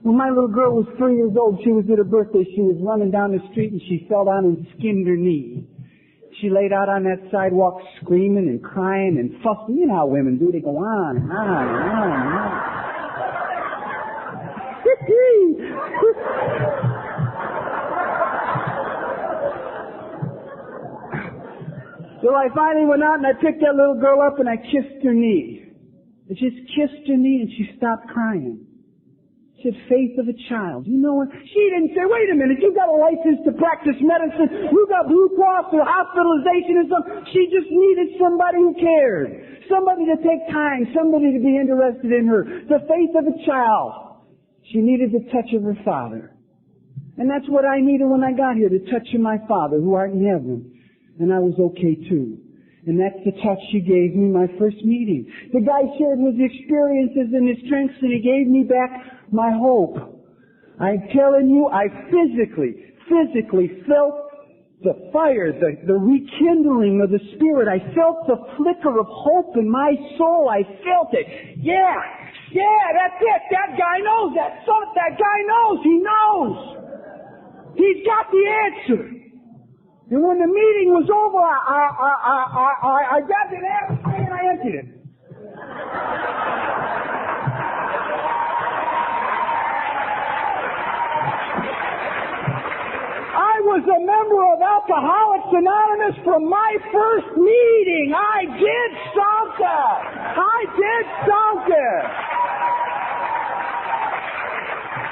When my little girl was 3 years old, she was at her birthday. She was running down the street and she fell down and skinned her knee. She laid out on that sidewalk screaming and crying and fussing. You know how women do. They go on and on and on and on. So I finally went out and I picked that little girl up and I kissed her knee. I just kissed her knee and she stopped crying. She had faith of a child. You know what? She didn't say, wait a minute, you got a license to practice medicine, you got Blue Cross or hospitalization or something. She just needed somebody who cared. Somebody to take time, somebody to be interested in her. The faith of a child. She needed the touch of her Father. And that's what I needed when I got here, the touch of my Father who art in heaven. And I was okay too. And that's the touch He gave me my first meeting. The guy shared his experiences and his strengths and he gave me back my hope. I'm telling you, I physically felt the fire, the rekindling of the Spirit. I felt the flicker of hope in my soul. I felt it. Yeah, that's it. That guy knows that. That guy knows. He knows. He's got the answer. And when the meeting was over, I grabbed an ashtray and I emptied it. I was a member of Alcoholics Anonymous from my first meeting. I did something.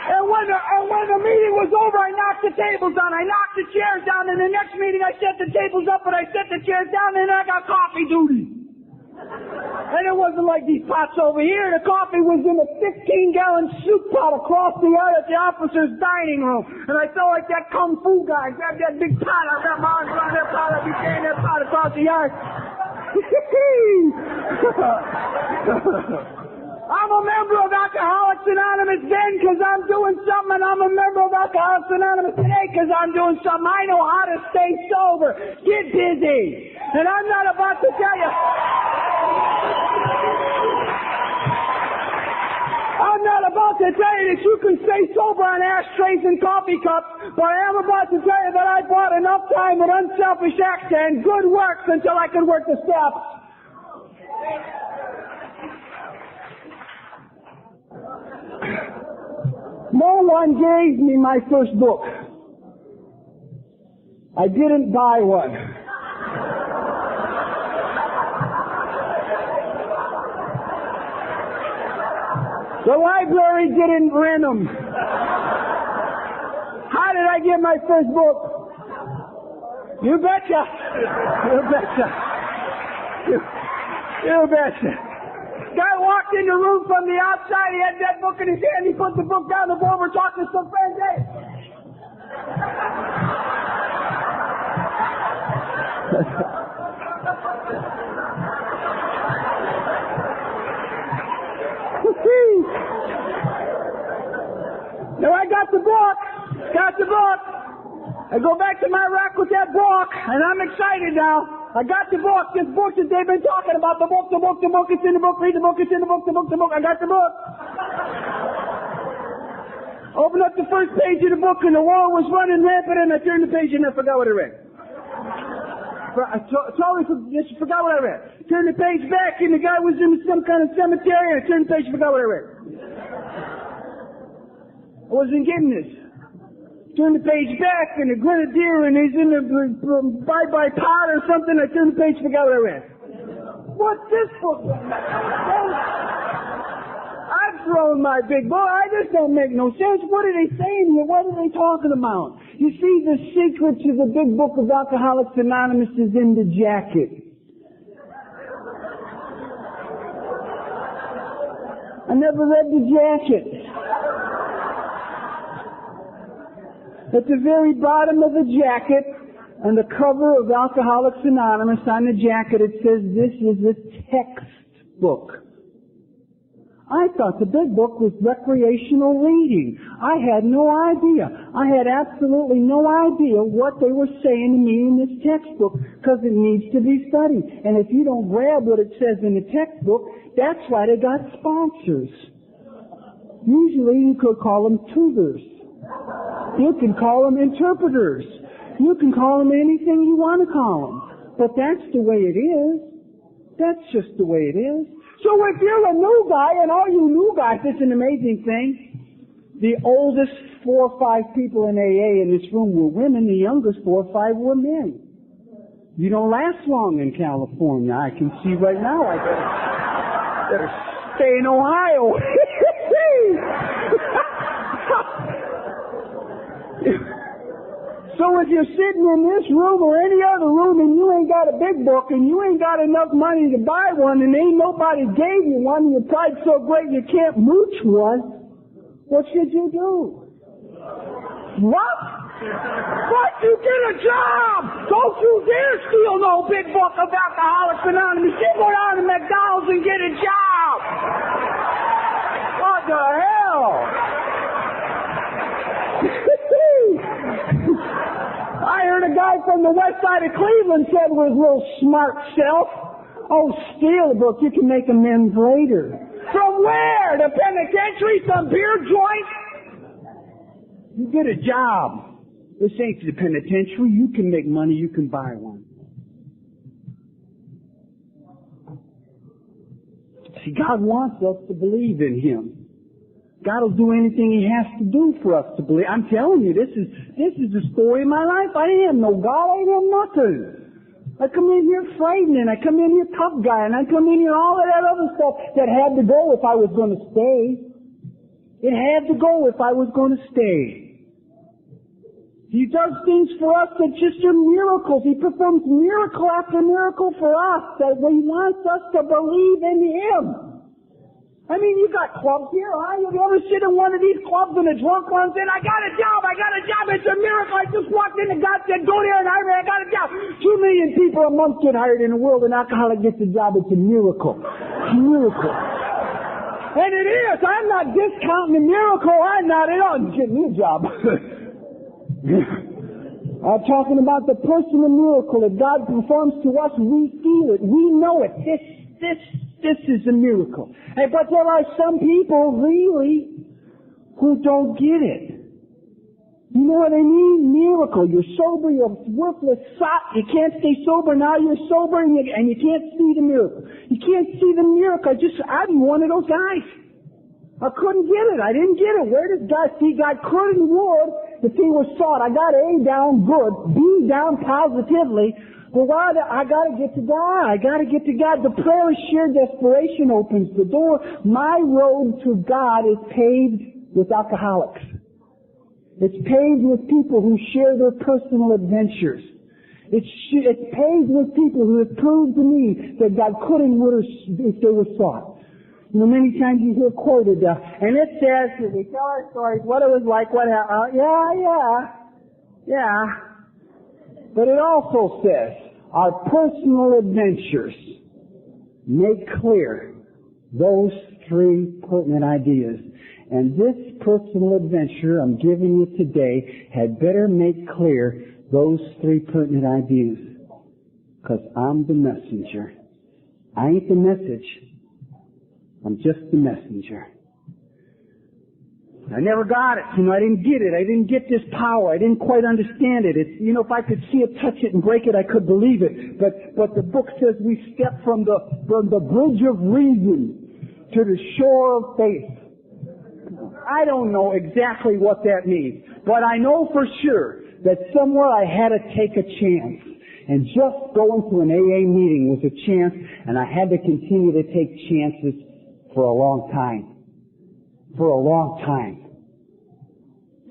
And when the meeting was over, I knocked the tables down. I knocked the chairs down. And the next meeting, I set the tables up and I set the chairs down and I got coffee duty. And it wasn't like these pots over here. The coffee was in a 15-gallon soup pot across the yard at the officer's dining room. And I felt like that kung fu guy. I grabbed that big pot. I got my arms around that pot. I be carrying that pot across the yard. I'm a member of Alcoholics Anonymous then because I'm doing something, and I'm a member of Alcoholics Anonymous today because I'm doing something. I know how to stay sober. Get busy. And I'm not about to tell you. I'm not about to tell you that you can stay sober on ashtrays and coffee cups, but I am about to tell you that I bought enough time with unselfish acts and good works until I could work the steps. No one gave me my first book. I didn't buy one. The library didn't rent them. How did I get my first book? You betcha. You betcha. You betcha. Guy walked in the room from the outside. He had that book in his hand. He put the book down the floor. We're talking to some friends. Hey. Now I got the book. I go back to my rack with that book, and I'm excited now. I got the book, this book that they've been talking about, the book, it's in the book, read the book, it's in the book, I got the book. Open up the first page of the book, and the world was running rampant, and I turned the page and I forgot what I read. I totally just forgot what I read. Turned the page back, and the guy was in some kind of cemetery, and I turned the page and forgot what I read. I wasn't getting this. Turn the page back, and the grenadier, and he's in the bye-bye pot or something. I turned the page, forgot what I read. What's this book? I've thrown my big boy. This don't make no sense. What are they saying here? What are they talking about? You see, the secret to the big book of Alcoholics Anonymous is in the jacket. I never read the jacket. At the very bottom of the jacket, on the cover of Alcoholics Anonymous, on the jacket, it says, "This is a textbook." I thought the big book was recreational reading. I had no idea. I had absolutely no idea what they were saying to me in this textbook, because it needs to be studied. And if you don't grab what it says in the textbook, that's why they got sponsors. Usually you could call them tutors. You can call them interpreters. You can call them anything you want to call them. But that's the way it is. That's just the way it is. So if you're a new guy, and all you new guys, it's an amazing thing. The oldest 4 or 5 people in AA in this room were women. The youngest 4 or 5 were men. You don't last long in California. I can see right now. I better stay in Ohio. So if you're sitting in this room or any other room and you ain't got a big book and you ain't got enough money to buy one and ain't nobody gave you one and your pride's so great you can't mooch one, what should you do? What? But you get a job! Don't you dare steal no big book of Alcoholics Anonymous. You go down to McDonald's and get a job! What the hell? I heard a guy from the west side of Cleveland said with his little smart self, "Oh, steal a book, you can make amends later." From where? The penitentiary? Some beer joint? You get a job. This ain't the penitentiary. You can make money, you can buy one. See, God wants us to believe in Him. God will do anything He has to do for us to believe. I'm telling you, this is the story of my life. I ain't no God. I ain't nothing. I come in here frightened, I come in here tough guy, and I come in here all of that other stuff that had to go if I was going to stay. It had to go if I was going to stay. He does things for us that just are miracles. He performs miracle after miracle for us that He wants us to believe in Him. I mean, you got clubs here, huh? You ever sit in one of these clubs and a drunk runs in, I got a job, it's a miracle, I just walked in and God said, go there and hire me, I got a job. 2 million people a month get hired in the world, an alcoholic gets a job, it's a miracle. It's a miracle. And it is, I'm not discounting the miracle, I'm not at all, get me a job. I'm talking about the personal miracle that God performs to us, we feel it, we know it, this is a miracle. Hey, but there are some people really who don't get it. You know what I mean? Miracle. You're sober, you're worthless sot. You can't stay sober, now you're sober and you can't see the miracle. You can't see the miracle. I'm one of those guys. I couldn't get it. I didn't get it. Where does God see? God could and would if He was sought. I got A down good, B down positively. But why? I got to get to God. I got to get to God. The prayer of sheer desperation opens the door. My road to God is paved with alcoholics. It's paved with people who share their personal adventures. It's paved with people who have proved to me that God could and would if they were sought. You know, many times you hear quoted, and it says, we tell our stories, what it was like, what happened. Yeah. But it also says, our personal adventures make clear those three pertinent ideas. And this personal adventure I'm giving you today had better make clear those three pertinent ideas. Because I'm the messenger. I ain't the message. I'm just the messenger. I never got it. You know, I didn't get it. I didn't get this power. I didn't quite understand it. It's, you know, if I could see it, touch it, and break it, I could believe it. But the book says we step from the bridge of reason to the shore of faith. I don't know exactly what that means, but I know for sure that somewhere I had to take a chance. And just going to an AA meeting was a chance, and I had to continue to take chances for a long time. For a long time.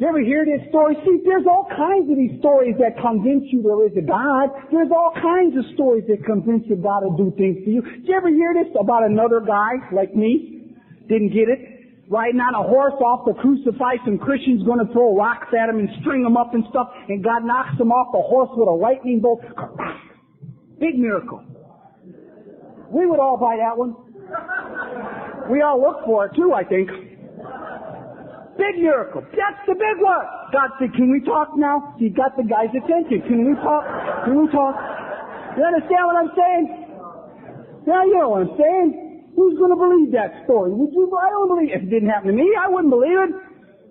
You ever hear this story? See, there's all kinds of these stories that convince you there is a God. There's all kinds of stories that convince you God will do things for you. Did you ever hear this about another guy like me? Didn't get it? Riding on a horse off the crucifix, and Christians going to throw rocks at him and string him up and stuff, and God knocks him off the horse with a lightning bolt. Big miracle. We would all buy that one. We all look for it too, I think. Big miracle. That's the big one. God said, can we talk now? He got the guy's attention. Can we talk? Can we talk? You understand what I'm saying? Yeah, you know what I'm saying. Who's going to believe that story? Would you? I don't believe it. If it didn't happen to me, I wouldn't believe it.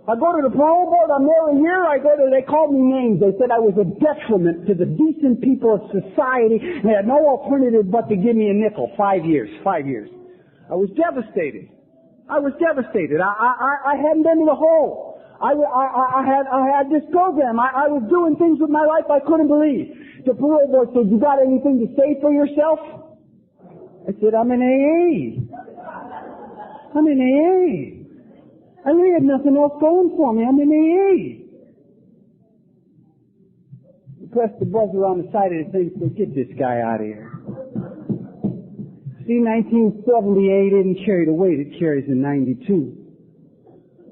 I go to the parole board, I'm there a year, they called me names. They said I was a detriment to the decent people of society, and they had no alternative but to give me a nickel. 5 years. I was devastated. I hadn't been to the hole. I had this program. I was doing things with my life I couldn't believe. The parole board said, you got anything to say for yourself? I said, I'm in AA. I really had nothing else going for me. I'm in AA. I pressed the buzzer on the side of the thing and said, get this guy out of here. See, 1978 didn't carry the weight it carries in 92.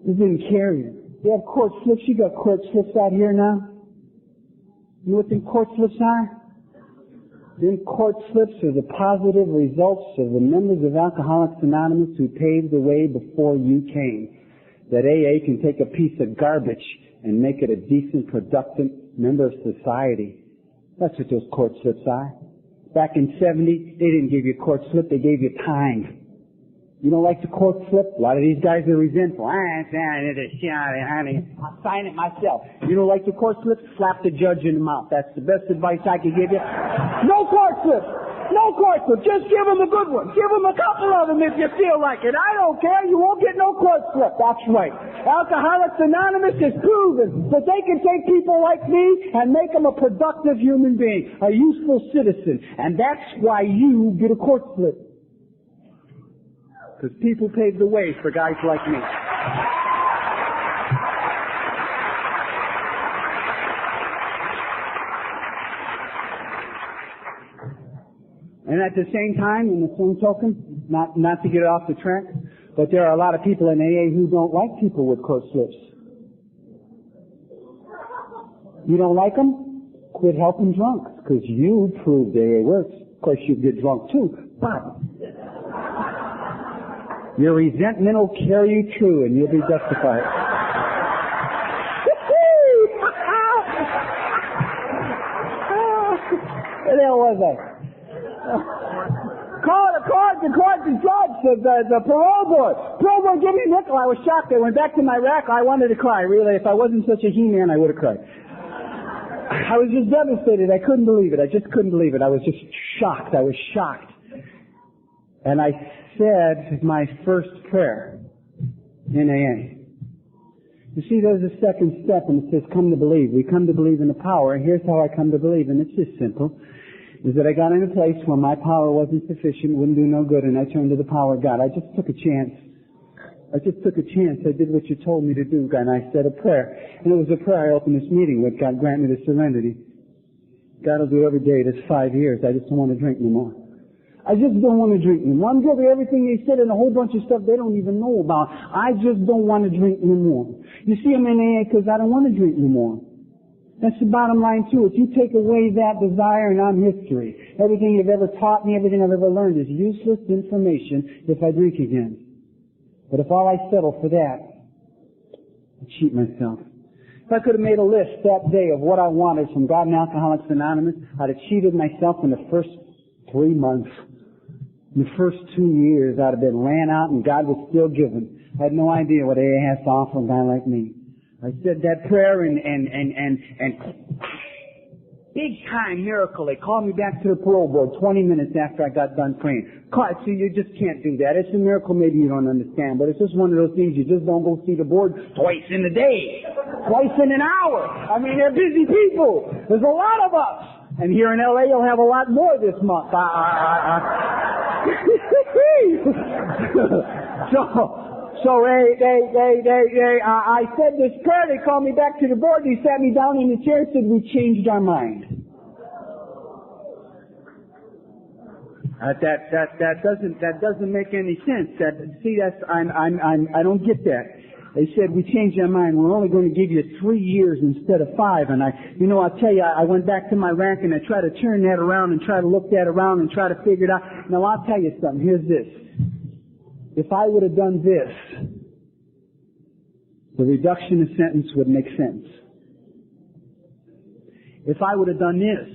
It didn't carry it. You have court slips. You got court slips out here now. You know what them court slips are? Them court slips are the positive results of the members of Alcoholics Anonymous who paved the way before you came. That AA can take a piece of garbage and make it a decent, productive member of society. That's what those court slips are. Back in 70, they didn't give you a court slip, they gave you time. You don't like the court slip? A lot of these guys are resentful. I'll sign it myself. You don't like the court slip? Slap the judge in the mouth. That's the best advice I can give you. No court slip. No court slip. Just give them a good one. Give them a couple of them if you feel like it. I don't care. You won't get no court slip. That's right. Alcoholics Anonymous has proven that they can take people like me and make them a productive human being, a useful citizen. And that's why you get a court slip. Because people paved the way for guys like me. And at the same time, in the same token, not to get off the track, but there are a lot of people in AA who don't like people with court slips. You don't like them? Quit helping drunks, because you proved AA works. Of course, you get drunk too, but your resentment will carry you through and you'll be justified. What the hell was I? Called the judge, the parole board. Parole board gave me a nickel. I was shocked. I went back to my rack. I wanted to cry, really. If I wasn't such a he-man, I would have cried. I was just devastated. I couldn't believe it. I just couldn't believe it. I was just shocked. I was shocked. And I said my first prayer. in AA. You see, there's a second step, and it says, come to believe. We come to believe in the power. Here's how I come to believe, and it's just simple, is that I got in a place where my power wasn't sufficient, wouldn't do no good, and I turned to the power of God. I just took a chance. I did what you told me to do, God, and I said a prayer. And it was a prayer I opened this meeting with. God grant me the serenity. God will do every day this 5 years. I just don't want to drink no more. I just don't want to drink anymore. I'm giving everything they said and a whole bunch of stuff they don't even know about. I just don't want to drink anymore. You see, I'm in AA because I don't want to drink anymore. That's the bottom line too. If you take away that desire, and I'm history. Everything you've ever taught me, everything I've ever learned is useless information if I drink again. But if all I settle for that, I cheat myself. If I could have made a list that day of what I wanted from God and Alcoholics Anonymous, I'd have cheated myself in the first 3 months. In the first 2 years, I'd have been ran out and God was still giving. I had no idea what AA has to offer a guy like me. I said that prayer and big time miracle. They called me back to the parole board 20 minutes after I got done praying. See, you just can't do that. It's a miracle maybe you don't understand, but it's just one of those things you just don't go see the board twice in a day. Twice in an hour. I mean, they're busy people. There's a lot of us. And here in LA, you'll have a lot more this month. I said this prayer. They called me back to the board. They sat me down in the chair and said, we changed our mind. That doesn't make any sense. I don't get that. They said, we changed our mind. We're only going to give you 3 years instead of 5. And I'll tell you, I went back to my rack and I tried to turn that around and try to look that around and try to figure it out. Now I'll tell you something. Here's this. If I would have done this, the reduction of sentence would make sense. If I would have done this,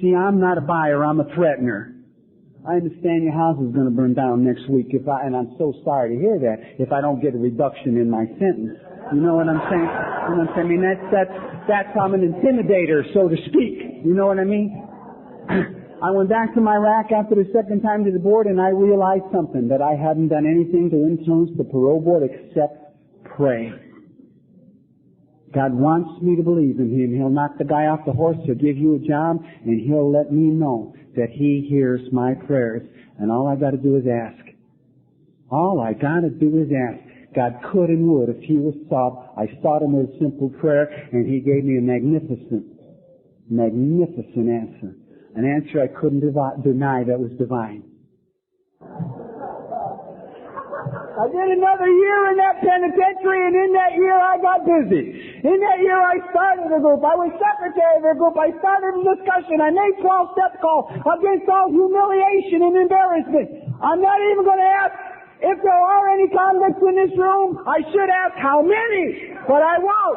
see, I'm not a buyer, I'm a threatener. I understand your house is going to burn down next week and I'm so sorry to hear that, if I don't get a reduction in my sentence. You know what I'm saying? You know what I'm saying? I mean, that's I'm an intimidator, so to speak. You know what I mean? I went back to my rack after the second time to the board and I realized something, that I hadn't done anything to influence the parole board except pray. God wants me to believe in Him. He'll knock the guy off the horse, He'll give you a job, and He'll let me know that He hears my prayers. And all I got to do is ask. All I got to do is ask. God could and would if He was sought. I sought Him with a simple prayer, and He gave me a magnificent answer. An answer I couldn't deny that was divine. I did another year in that penitentiary, and in that year I got busy. In that year I started a group. I was secretary of a group. I started a discussion. I made 12-step calls against all humiliation and embarrassment. I'm not even going to ask if there are any convicts in this room. I should ask how many, but I won't.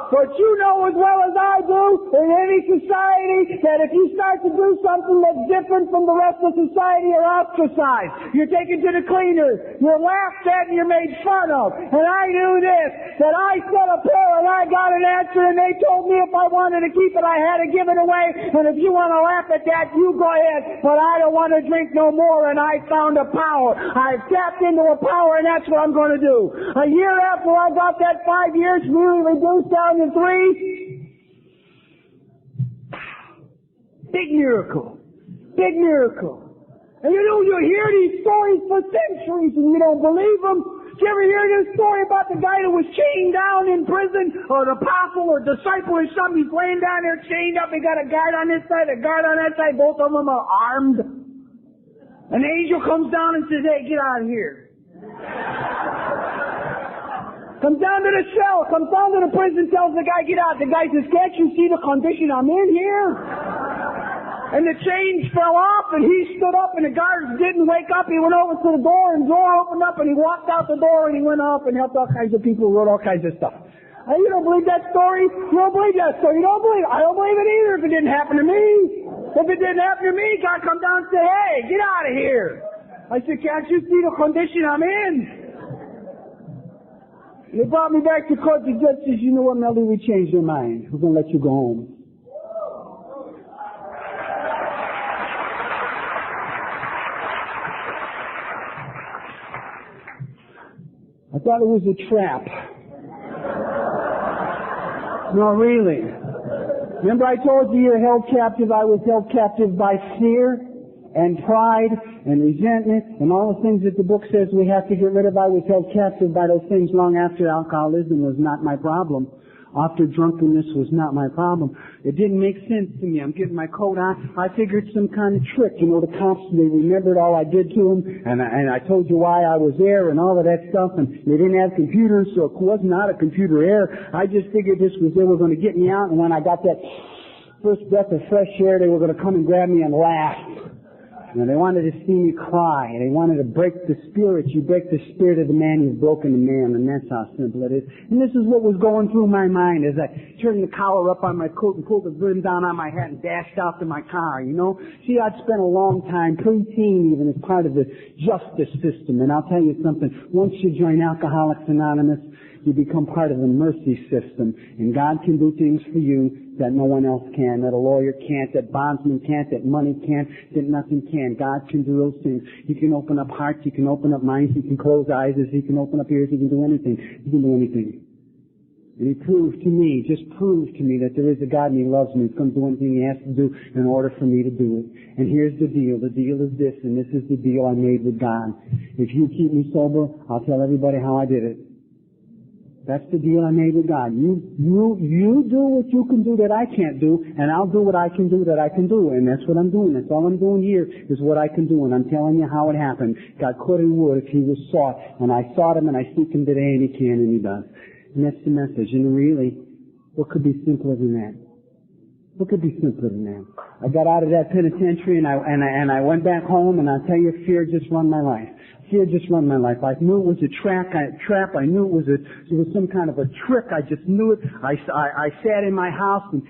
But you know as well as I do, in any society, that if you start to do something that's different from the rest of society, you're ostracized. You're taken to the cleaners. You're laughed at and you're made fun of. And I knew this, that I said a prayer and I got an answer, and they told me if I wanted to keep it, I had to give it away. And if you want to laugh at that, you go ahead. But I don't want to drink no more, and I found a power. I've tapped into a power, and that's what I'm going to do. A year after I got that 5 years really reduced down to 3. Big miracle. And you hear these stories for centuries and you don't believe them. Did you ever hear this story about the guy that was chained down in prison, or the apostle or disciple or something? He's laying down there chained up. He got a guard on this side, a guard on that side. Both of them are armed. An angel comes down and says, hey, get out of here. Comes down to the cell, comes down to the prison, tells the guy, get out. The guy says, can't you see the condition I'm in here? And the chains fell off, and he stood up, and the guards didn't wake up. He went over to the door, and the door opened up, and he walked out the door, and he went up and helped all kinds of people, wrote all kinds of stuff. You don't believe that story? You don't believe that story? You don't believe it? I don't believe it either if it didn't happen to me. If it didn't happen to me, God come down and say, hey, get out of here. I said, can't you see the condition I'm in? They brought me back to court. The judge says, you know what, Melody, we changed our mind. We're going to let you go home. I thought it was a trap. No, really. Remember I told you you're held captive? I was held captive by fear and pride and resentment and all the things that the book says we have to get rid of. I was held captive by those things long after alcoholism was not my problem. After drunkenness was not my problem. It didn't make sense to me. I'm getting my coat on. I figured some kind of trick. You know, the cops, they remembered all I did to them, and I told you why I was there and all of that stuff, and they didn't have computers, so it was not a computer error. I just figured this was, they were going to get me out, and when I got that first breath of fresh air, they were going to come and grab me and laugh. And they wanted to see me cry. They wanted to break the spirit. You break the spirit of the man, you've broken the man, and that's how simple it is. And this is what was going through my mind as I turned the collar up on my coat and pulled the brim down on my hat and dashed out to my car, you know. See, I'd spent a long time, pre-teen even, as part of the justice system. And I'll tell you something, once you join Alcoholics Anonymous, you become part of the mercy system. And God can do things for you that no one else can, that a lawyer can't, that bondsman can't, that money can't, that nothing can. God can do those things. He can open up hearts, He can open up minds, He can close eyes, He can open up ears, He can do anything. He can do anything. And He proved to me, just proved to me that there is a God and He loves me. He's going to do anything He has to do in order for me to do it. And here's the deal. The deal is this, and this is the deal I made with God. If you keep me sober, I'll tell everybody how I did it. That's the deal I made with God. You do what you can do that I can't do, and I'll do what I can do that I can do. And that's what I'm doing. That's all I'm doing here is what I can do. And I'm telling you how it happened. God could and would if He was sought. And I sought Him, and I seek Him today, and He can, and He does. And that's the message. And really, what could be simpler than that? What could be simpler than that? I got out of that penitentiary, and I went back home, and I'll tell you, fear just run my life. Fear just run my life. I knew it was a trap. I knew it was some kind of a trick. I just knew it. I sat in my house and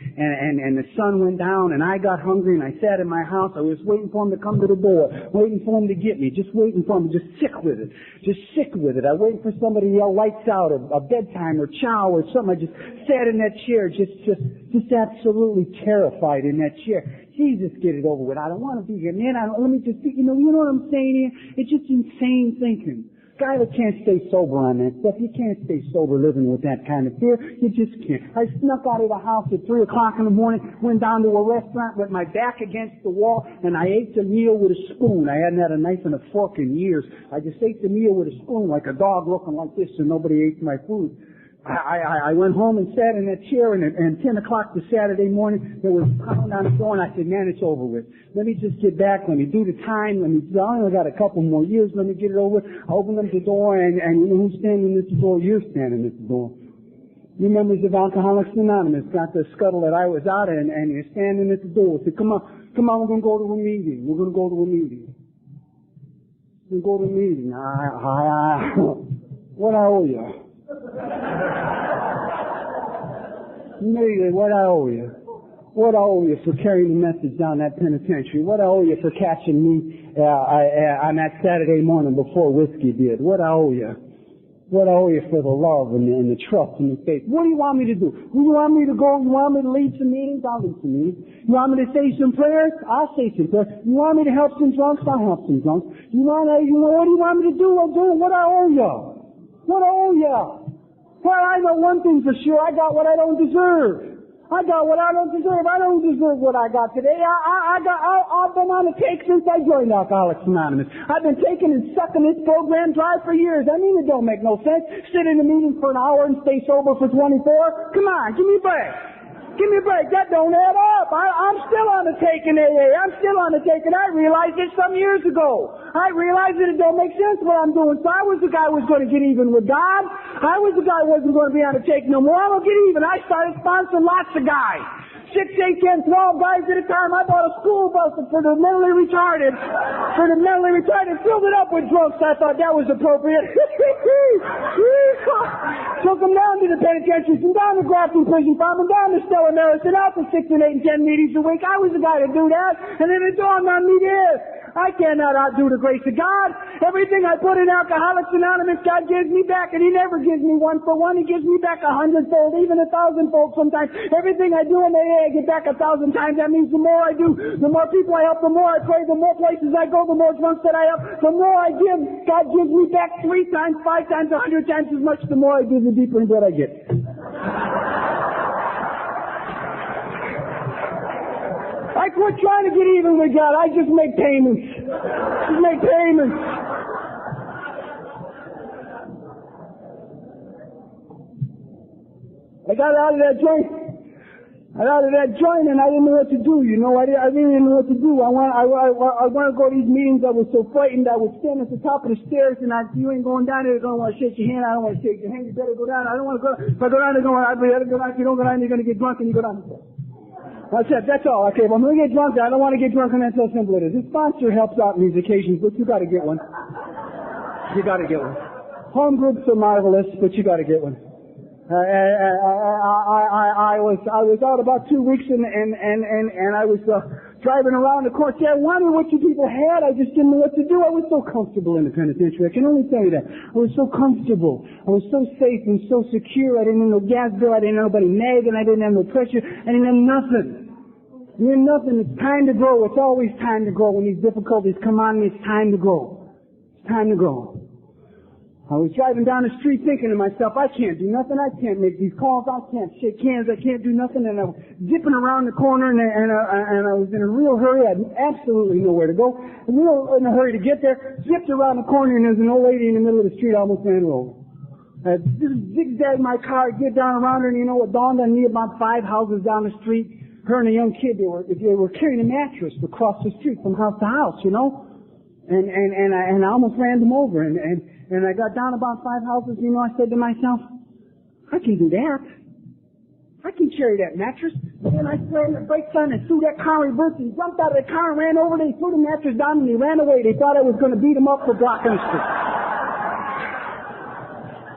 the sun went down and I got hungry and I sat in my house. I was waiting for him to come to the door, waiting for him to get me, just waiting for him, just sick with it. Just sick with it. I waited for somebody to yell lights out or bedtime or chow or something. I just sat in that chair, just absolutely terrified in that chair. Jesus, get it over with. I don't want to be here. Man, let me just, you know what I'm saying here? It's just insane thinking. Guy that can't stay sober on that stuff, you can't stay sober living with that kind of fear. You just can't. I snuck out of the house at 3 o'clock in the morning, went down to a restaurant with my back against the wall, and I ate the meal with a spoon. I hadn't had a knife and a fork in years. I just ate the meal with a spoon like a dog looking like this, and nobody ate my food. I went home and sat in that chair, and 10 o'clock the Saturday morning, there was a pound on the door, and I said, man, it's over with. Let me just get back. Let me do the time. I only got a couple more years. Let me get it over with. I opened up the door, and you know who's standing at the door? You're standing at the door. You members of Alcoholics Anonymous got the scuttle that I was out in, and you're standing at the door. I said, come on, we're going to go to a meeting. We're going to go to a meeting. We're going to go to a meeting. What I owe you? Maybe what I owe you. What I owe you for carrying the message down that penitentiary. What I owe you for catching me on that Saturday morning before whiskey did. What I owe you. What I owe you for the love and the trust and the faith. What do you want me to do? You want me to go? You want me to lead some meetings? I'll lead some meetings. You want me to say some prayers? I'll say some prayers. You want me to help some drunks? I'll help some drunks. What do you want me to do? I'll do what I owe you. What I owe you. Well, I know one thing for sure. I got what I don't deserve. I got what I don't deserve. I don't deserve what I got today. I've been on the take since I joined Alcoholics Anonymous. I've been taking and sucking this program dry for years. I mean, it don't make no sense. Sit in a meeting for an hour and stay sober for 24. Come on, give me a break. Give me a break. That don't add up. I'm still on the take in AA. I'm still on the take, and I realized it some years ago. I realized that it don't make sense what I'm doing. So I was the guy who was going to get even with God. I was the guy who wasn't going to be on the take no more. I'm going to get even. I started sponsoring lots of guys. 6, 8, 10, 12 guys at a time. I bought a school bus for the mentally retarded. Filled it up with drunks. I thought that was appropriate. Took them down to the penitentiaries and down to Grafton Prison Farm and down to Stella Maris and out to 6 and 8 and 10 meetings a week. I was the guy to do that. And then it dawned on me this. I cannot outdo the grace of God. Everything I put in Alcoholics Anonymous, God gives me back, and He never gives me one for one. He gives me back 100-fold, even 1,000-fold sometimes. Everything I do in the AA, I get back 1,000 times. That means the more I do, the more people I help, the more I pray, the more places I go, the more drunks that I help, the more I give. God gives me back 3 times, 5 times, 100 times as much. The more I give, the deeper in debt I get. I quit trying to get even with God. I just make payments. Just make payments. I got out of that joint. And I didn't know what to do. You know, I really didn't know what to do. I want to go to these meetings. I was so frightened. I would stand at the top of the stairs, and you ain't going down there. I don't want to shake your hand. I don't want to shake your hand. You better go down. I don't want to go. If I go down, I better go down. If you don't go down, you're going to get drunk, and you go down. That's it. That's all. Okay, well, I'm going to get drunk. I don't want to get drunk, and that's how simple it is. The sponsor helps out in these occasions, but you got to get one. You got to get one. Home groups are marvelous, but you got to get one. I was out about 2 weeks, and I was driving around the court. See, I wondered what you people had. I just didn't know what to do. I was so comfortable in the penitentiary. I can only tell you that. I was so comfortable. I was so safe and so secure. I didn't have no gas bill. I didn't have nobody nagging. I didn't have no pressure. I didn't have nothing. I didn't have nothing. It's time to grow. It's always time to grow. When these difficulties come on me, it's time to grow. It's time to grow. I was driving down the street thinking to myself, I can't do nothing. I can't make these calls. I can't shake hands. I can't do nothing. And I was zipping around the corner, and I was in a real hurry. I had absolutely nowhere to go. Real in a hurry to get there. Zipped around the corner, and there's an old lady in the middle of the street. I almost ran her over. I zigzagged my car, get down around her, and you know what dawned on me? About 5 houses down the street, her and a young kid, they were carrying a mattress across the street from house to house, you know. And I almost ran them over, and I got down about 5 houses, you know, I said to myself, I can do that. I can carry that mattress. And then I slammed the brakes on and threw that car in reverse and jumped out of the car and ran over there. He threw the mattress down and he ran away. They thought I was going to beat him up for blocking the street.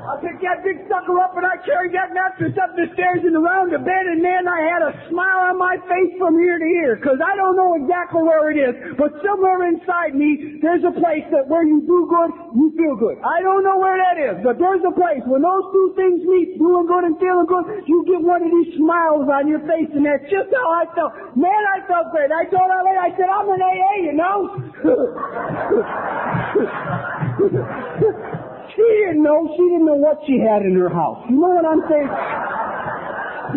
I picked that big sucker up and I carried that mattress up the stairs and around the bed, and man, I had a smile on my face from ear to ear, because I don't know exactly where it is, but somewhere inside me, there's a place that where you do good, you feel good. I don't know where that is, but there's a place when those two things meet, doing good and feeling good, you get one of these smiles on your face, and that's just how I felt. Man, I felt great. I told her later, I said, I'm an AA, you know. She didn't know what she had in her house. You know what I'm saying?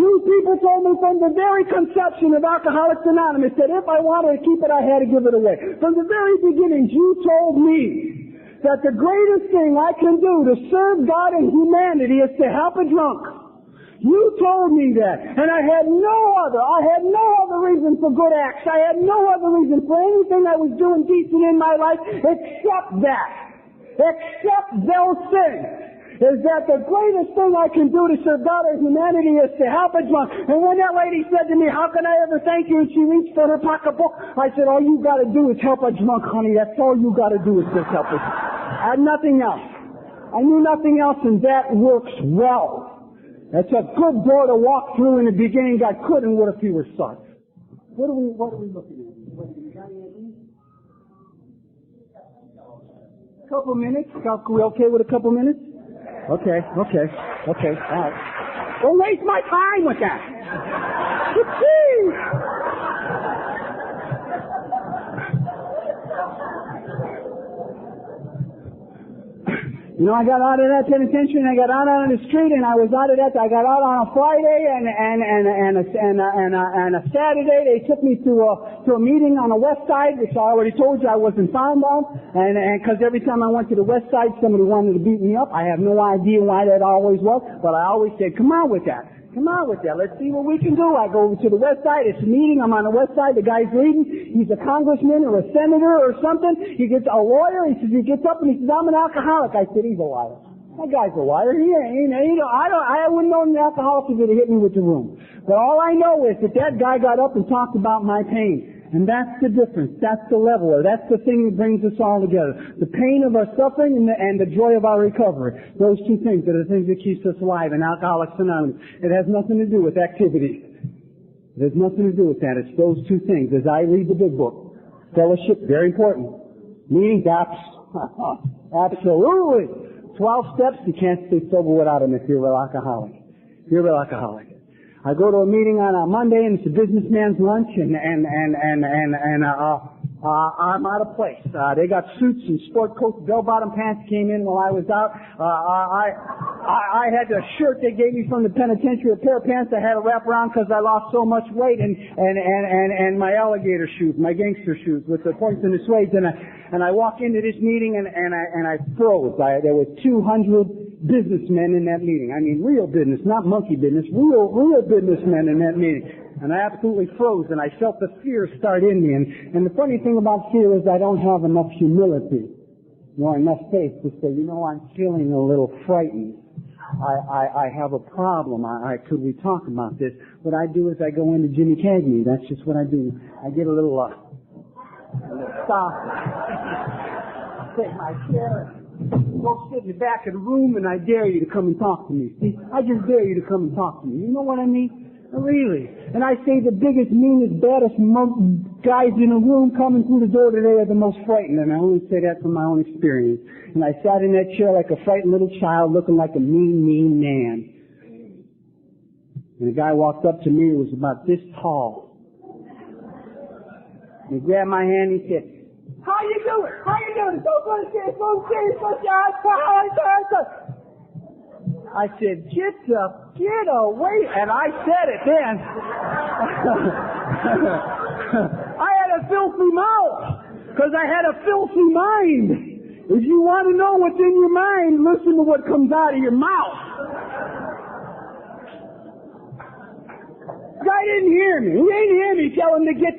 You people told me from the very conception of Alcoholics Anonymous that if I wanted to keep it, I had to give it away. From the very beginning, you told me that the greatest thing I can do to serve God and humanity is to help a drunk. You told me that, and I had no other reason for good acts. I had no other reason for anything I was doing decent in my life except that. Except those things, is that the greatest thing I can do to serve God or humanity is to help a drunk. And when that lady said to me, how can I ever thank you? And she reached for her pocketbook, I said, all you got to do is help a drunk, honey. That's all you got to do is just help us. I had nothing else. I knew nothing else, and that works well. That's a good door to walk through in the beginning. God couldn't. What if he were sucked? What are we looking at? Couple minutes? Are we okay with a couple minutes? Okay. All right. Don't waste my time with that. You know, I got out of that penitentiary and I got out on the street, and I was out of that. I got out on a Friday and a Saturday. They took me to a meeting on the west side, which I already told you I wasn't found on. And because every time I went to the west side, somebody wanted to beat me up. I have no idea why that always was, but I always said, come on with that. Come on with that. Let's see what we can do. I go over to the west side. It's a meeting. I'm on the west side. The guy's leading. He's a congressman or a senator or something. He gets a lawyer. He gets up and he says, I'm an alcoholic. I said, he's a liar. That guy's a liar. I wouldn't know an alcoholic if he'd hit me with the room. But all I know is that guy got up and talked about my pain. And that's the difference. That's the leveler. That's the thing that brings us all together. The pain of our suffering and the joy of our recovery. Those two things are the things that keeps us alive in Alcoholics Anonymous. It has nothing to do with activity. It has nothing to do with that. It's those two things. As I read the big book, Fellowship, very important. Meetings, absolutely. 12 steps, you can't stay sober without them if you're a real alcoholic. You're a real alcoholic. I go to a meeting on a Monday and it's a businessman's lunch and I'm out of place. They got suits and sport coats, bell-bottom pants came in while I was out. I had a shirt they gave me from the penitentiary, a pair of pants I had to wrap around because I lost so much weight, and my alligator shoes, my gangster shoes with the points and the suede. And I walk into this meeting and I froze. There was 200 businessmen in that meeting. I mean, real business, not monkey business, real businessmen in that meeting. And I absolutely froze, and I felt the fear start in me. And the funny thing about fear is I don't have enough humility, nor enough faith to say, I'm feeling a little frightened. I have a problem. Could we talk about this? What I do is I go into Jimmy Cagney. That's just what I do. I get a little soft. Take my chair and go sit in the back of the room, and I dare you to come and talk to me. See, I just dare you to come and talk to me. You know what I mean? Really. And I say the biggest, meanest, baddest guys in the room coming through the door today are the most frightened. And I only say that from my own experience. And I sat in that chair like a frightened little child looking like a mean man. And a guy walked up to me who was about this tall. And he grabbed my hand and he said, "How you doing? How you doing? Don't go to serious, don't serious, don't serious." I said, get away. And I said it then. I had a filthy mouth because I had a filthy mind. If you want to know what's in your mind, listen to what comes out of your mouth. The guy didn't hear me. He didn't hear me tell him to get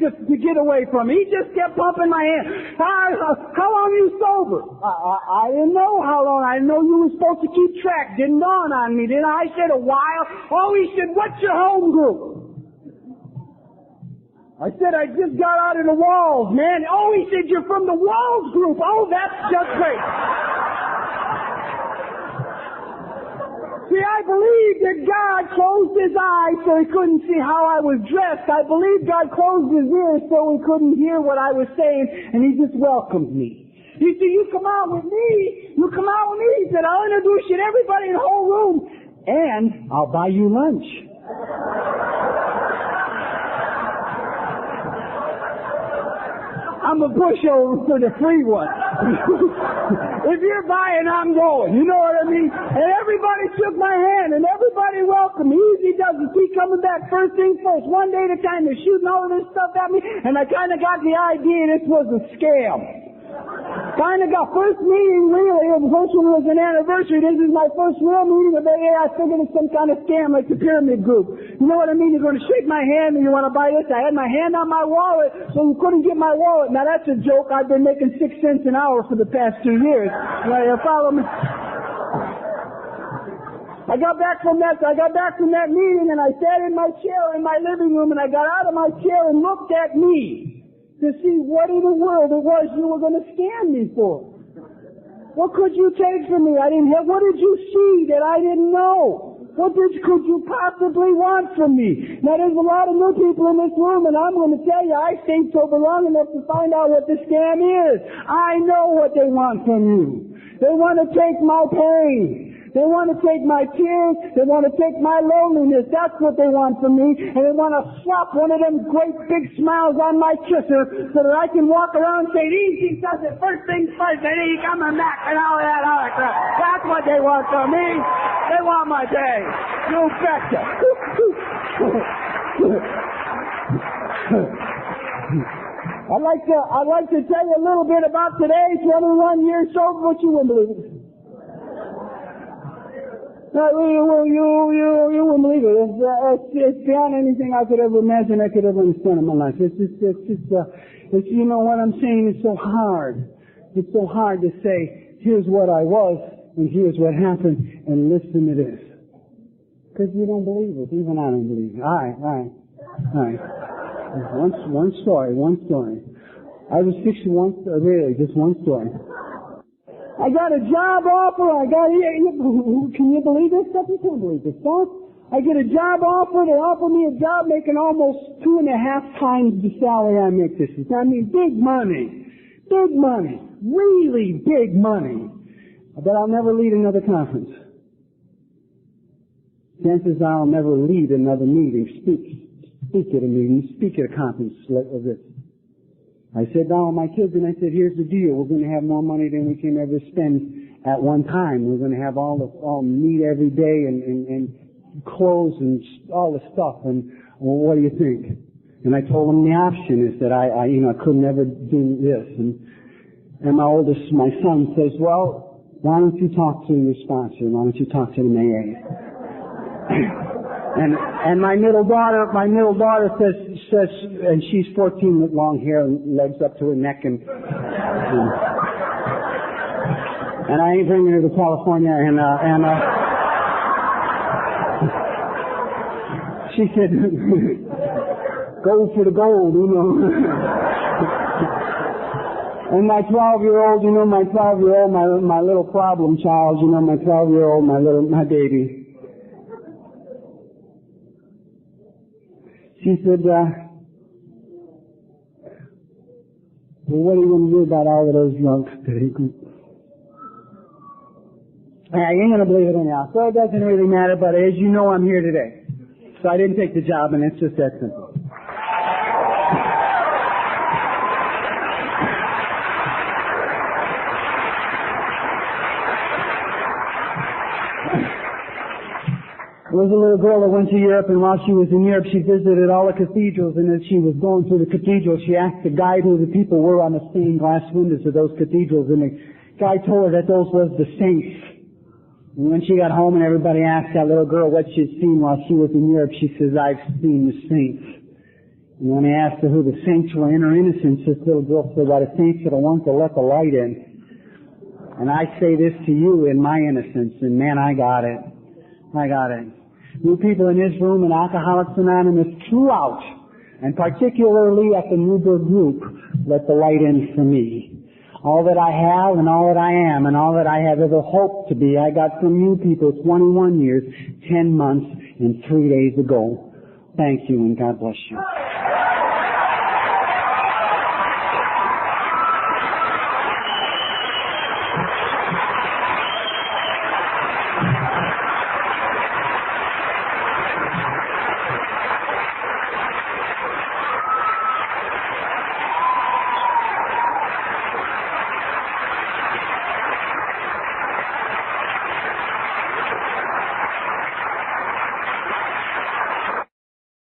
away from me. He just kept pumping my hand. How long are you sober? I didn't know how long. I didn't know you were supposed to keep track. Didn't dawn on me, did I? I said a while. Oh, he said, "What's your home group?" I said, "I just got out of the Walls, man." Oh, he said, "You're from the Walls group." Oh, that's just great. See, I believe that God closed his eyes so he couldn't see how I was dressed. I believe God closed his ears so he couldn't hear what I was saying, and he just welcomed me. He said, "You come out with me. You come out with me." He said, "I'll introduce you to everybody in the whole room, and I'll buy you lunch." I'm a pushover for the free one. If you're buying, I'm going. You know what I mean? And everybody shook my hand, and everybody welcomed me. Easy does it. Keep coming back. First thing first. One day at a time, they're shooting all of this stuff at me, and I kind of got the idea this was a scam. Kind of got first meeting, really. The first one was an anniversary. This is my first real meeting of AA. I figured it's some kind of scam like the pyramid group. You know what I mean? You're going to shake my hand and you want to buy this. I had my hand on my wallet, so you couldn't get my wallet. Now that's a joke. I've been making 6 cents an hour for the past 2 years. You follow me? I got back from that meeting, and I sat in my chair in my living room, and I got out of my chair and looked at me to see what in the world it was you were going to scam me for. What could you take from me? What did you see that I didn't know? What could you possibly want from me? Now there's a lot of new people in this room, and I'm going to tell you, I stayed sober long enough to find out what the scam is. I know what they want from you. They want to take my pain. They want to take my tears. They want to take my loneliness. That's what they want from me. And they want to slap one of them great big smiles on my kisser so that I can walk around and say, "Easy does it. First things first, and he coming back," and all that other crap. That's what they want from me. They want my day. You betcha. I'd like to tell you a little bit about today, 21 years sober, but you wouldn't believe it. No, you wouldn't believe it. It's beyond anything I could ever imagine, I could ever understand in my life. It's you know what I'm saying? It's so hard. It's so hard to say, here's what I was, and here's what happened, and listen to this. Because you don't believe it. Even I don't believe it. All right. One story. I was 61, really, just one story. I got a job offer. Can you believe this stuff? You can't believe this stuff. I get a job offer. They offer me a job making almost 2.5 times the salary I make this year. I mean, big money. Big money. Really big money. But I'll never lead another conference. Chances are I'll never lead another meeting, speak at a meeting, speak at a conference like this. I sat down with my kids and I said, here's the deal. We're going to have more money than we can ever spend at one time. We're going to have all meat every day and clothes and all the stuff. And well, what do you think? And I told them the option is that I could never do this. And my son says, well, why don't you talk to your sponsor? Why don't you talk to the AA? And my middle daughter says, and she's 14 with long hair and legs up to her neck and I ain't bringing her to California and she said, go for the gold, you know. And my 12-year-old, my little problem child, my 12-year-old, my baby. She said, well, what are you going to do about all of those drunks today? I ain't going to believe it anyhow. So it doesn't really matter, but as you know, I'm here today. So I didn't take the job, and it's just that simple. There was a little girl that went to Europe, and while she was in Europe, she visited all the cathedrals, and as she was going through the cathedral, she asked the guide who the people were on the stained glass windows of those cathedrals, and the guy told her that those was the saints. And when she got home and everybody asked that little girl what she had seen while she was in Europe, she says, I've seen the saints. And when they asked her who the saints were in her innocence, this little girl said, well, the saints are the ones that let the light in. And I say this to you in my innocence, and man, I got it. I got it. You people in this room and Alcoholics Anonymous throughout, and particularly at the Newburgh group, let the light in for me. All that I have and all that I am and all that I have ever hoped to be, I got from you people 21 years, 10 months, and 3 days ago. Thank you and God bless you.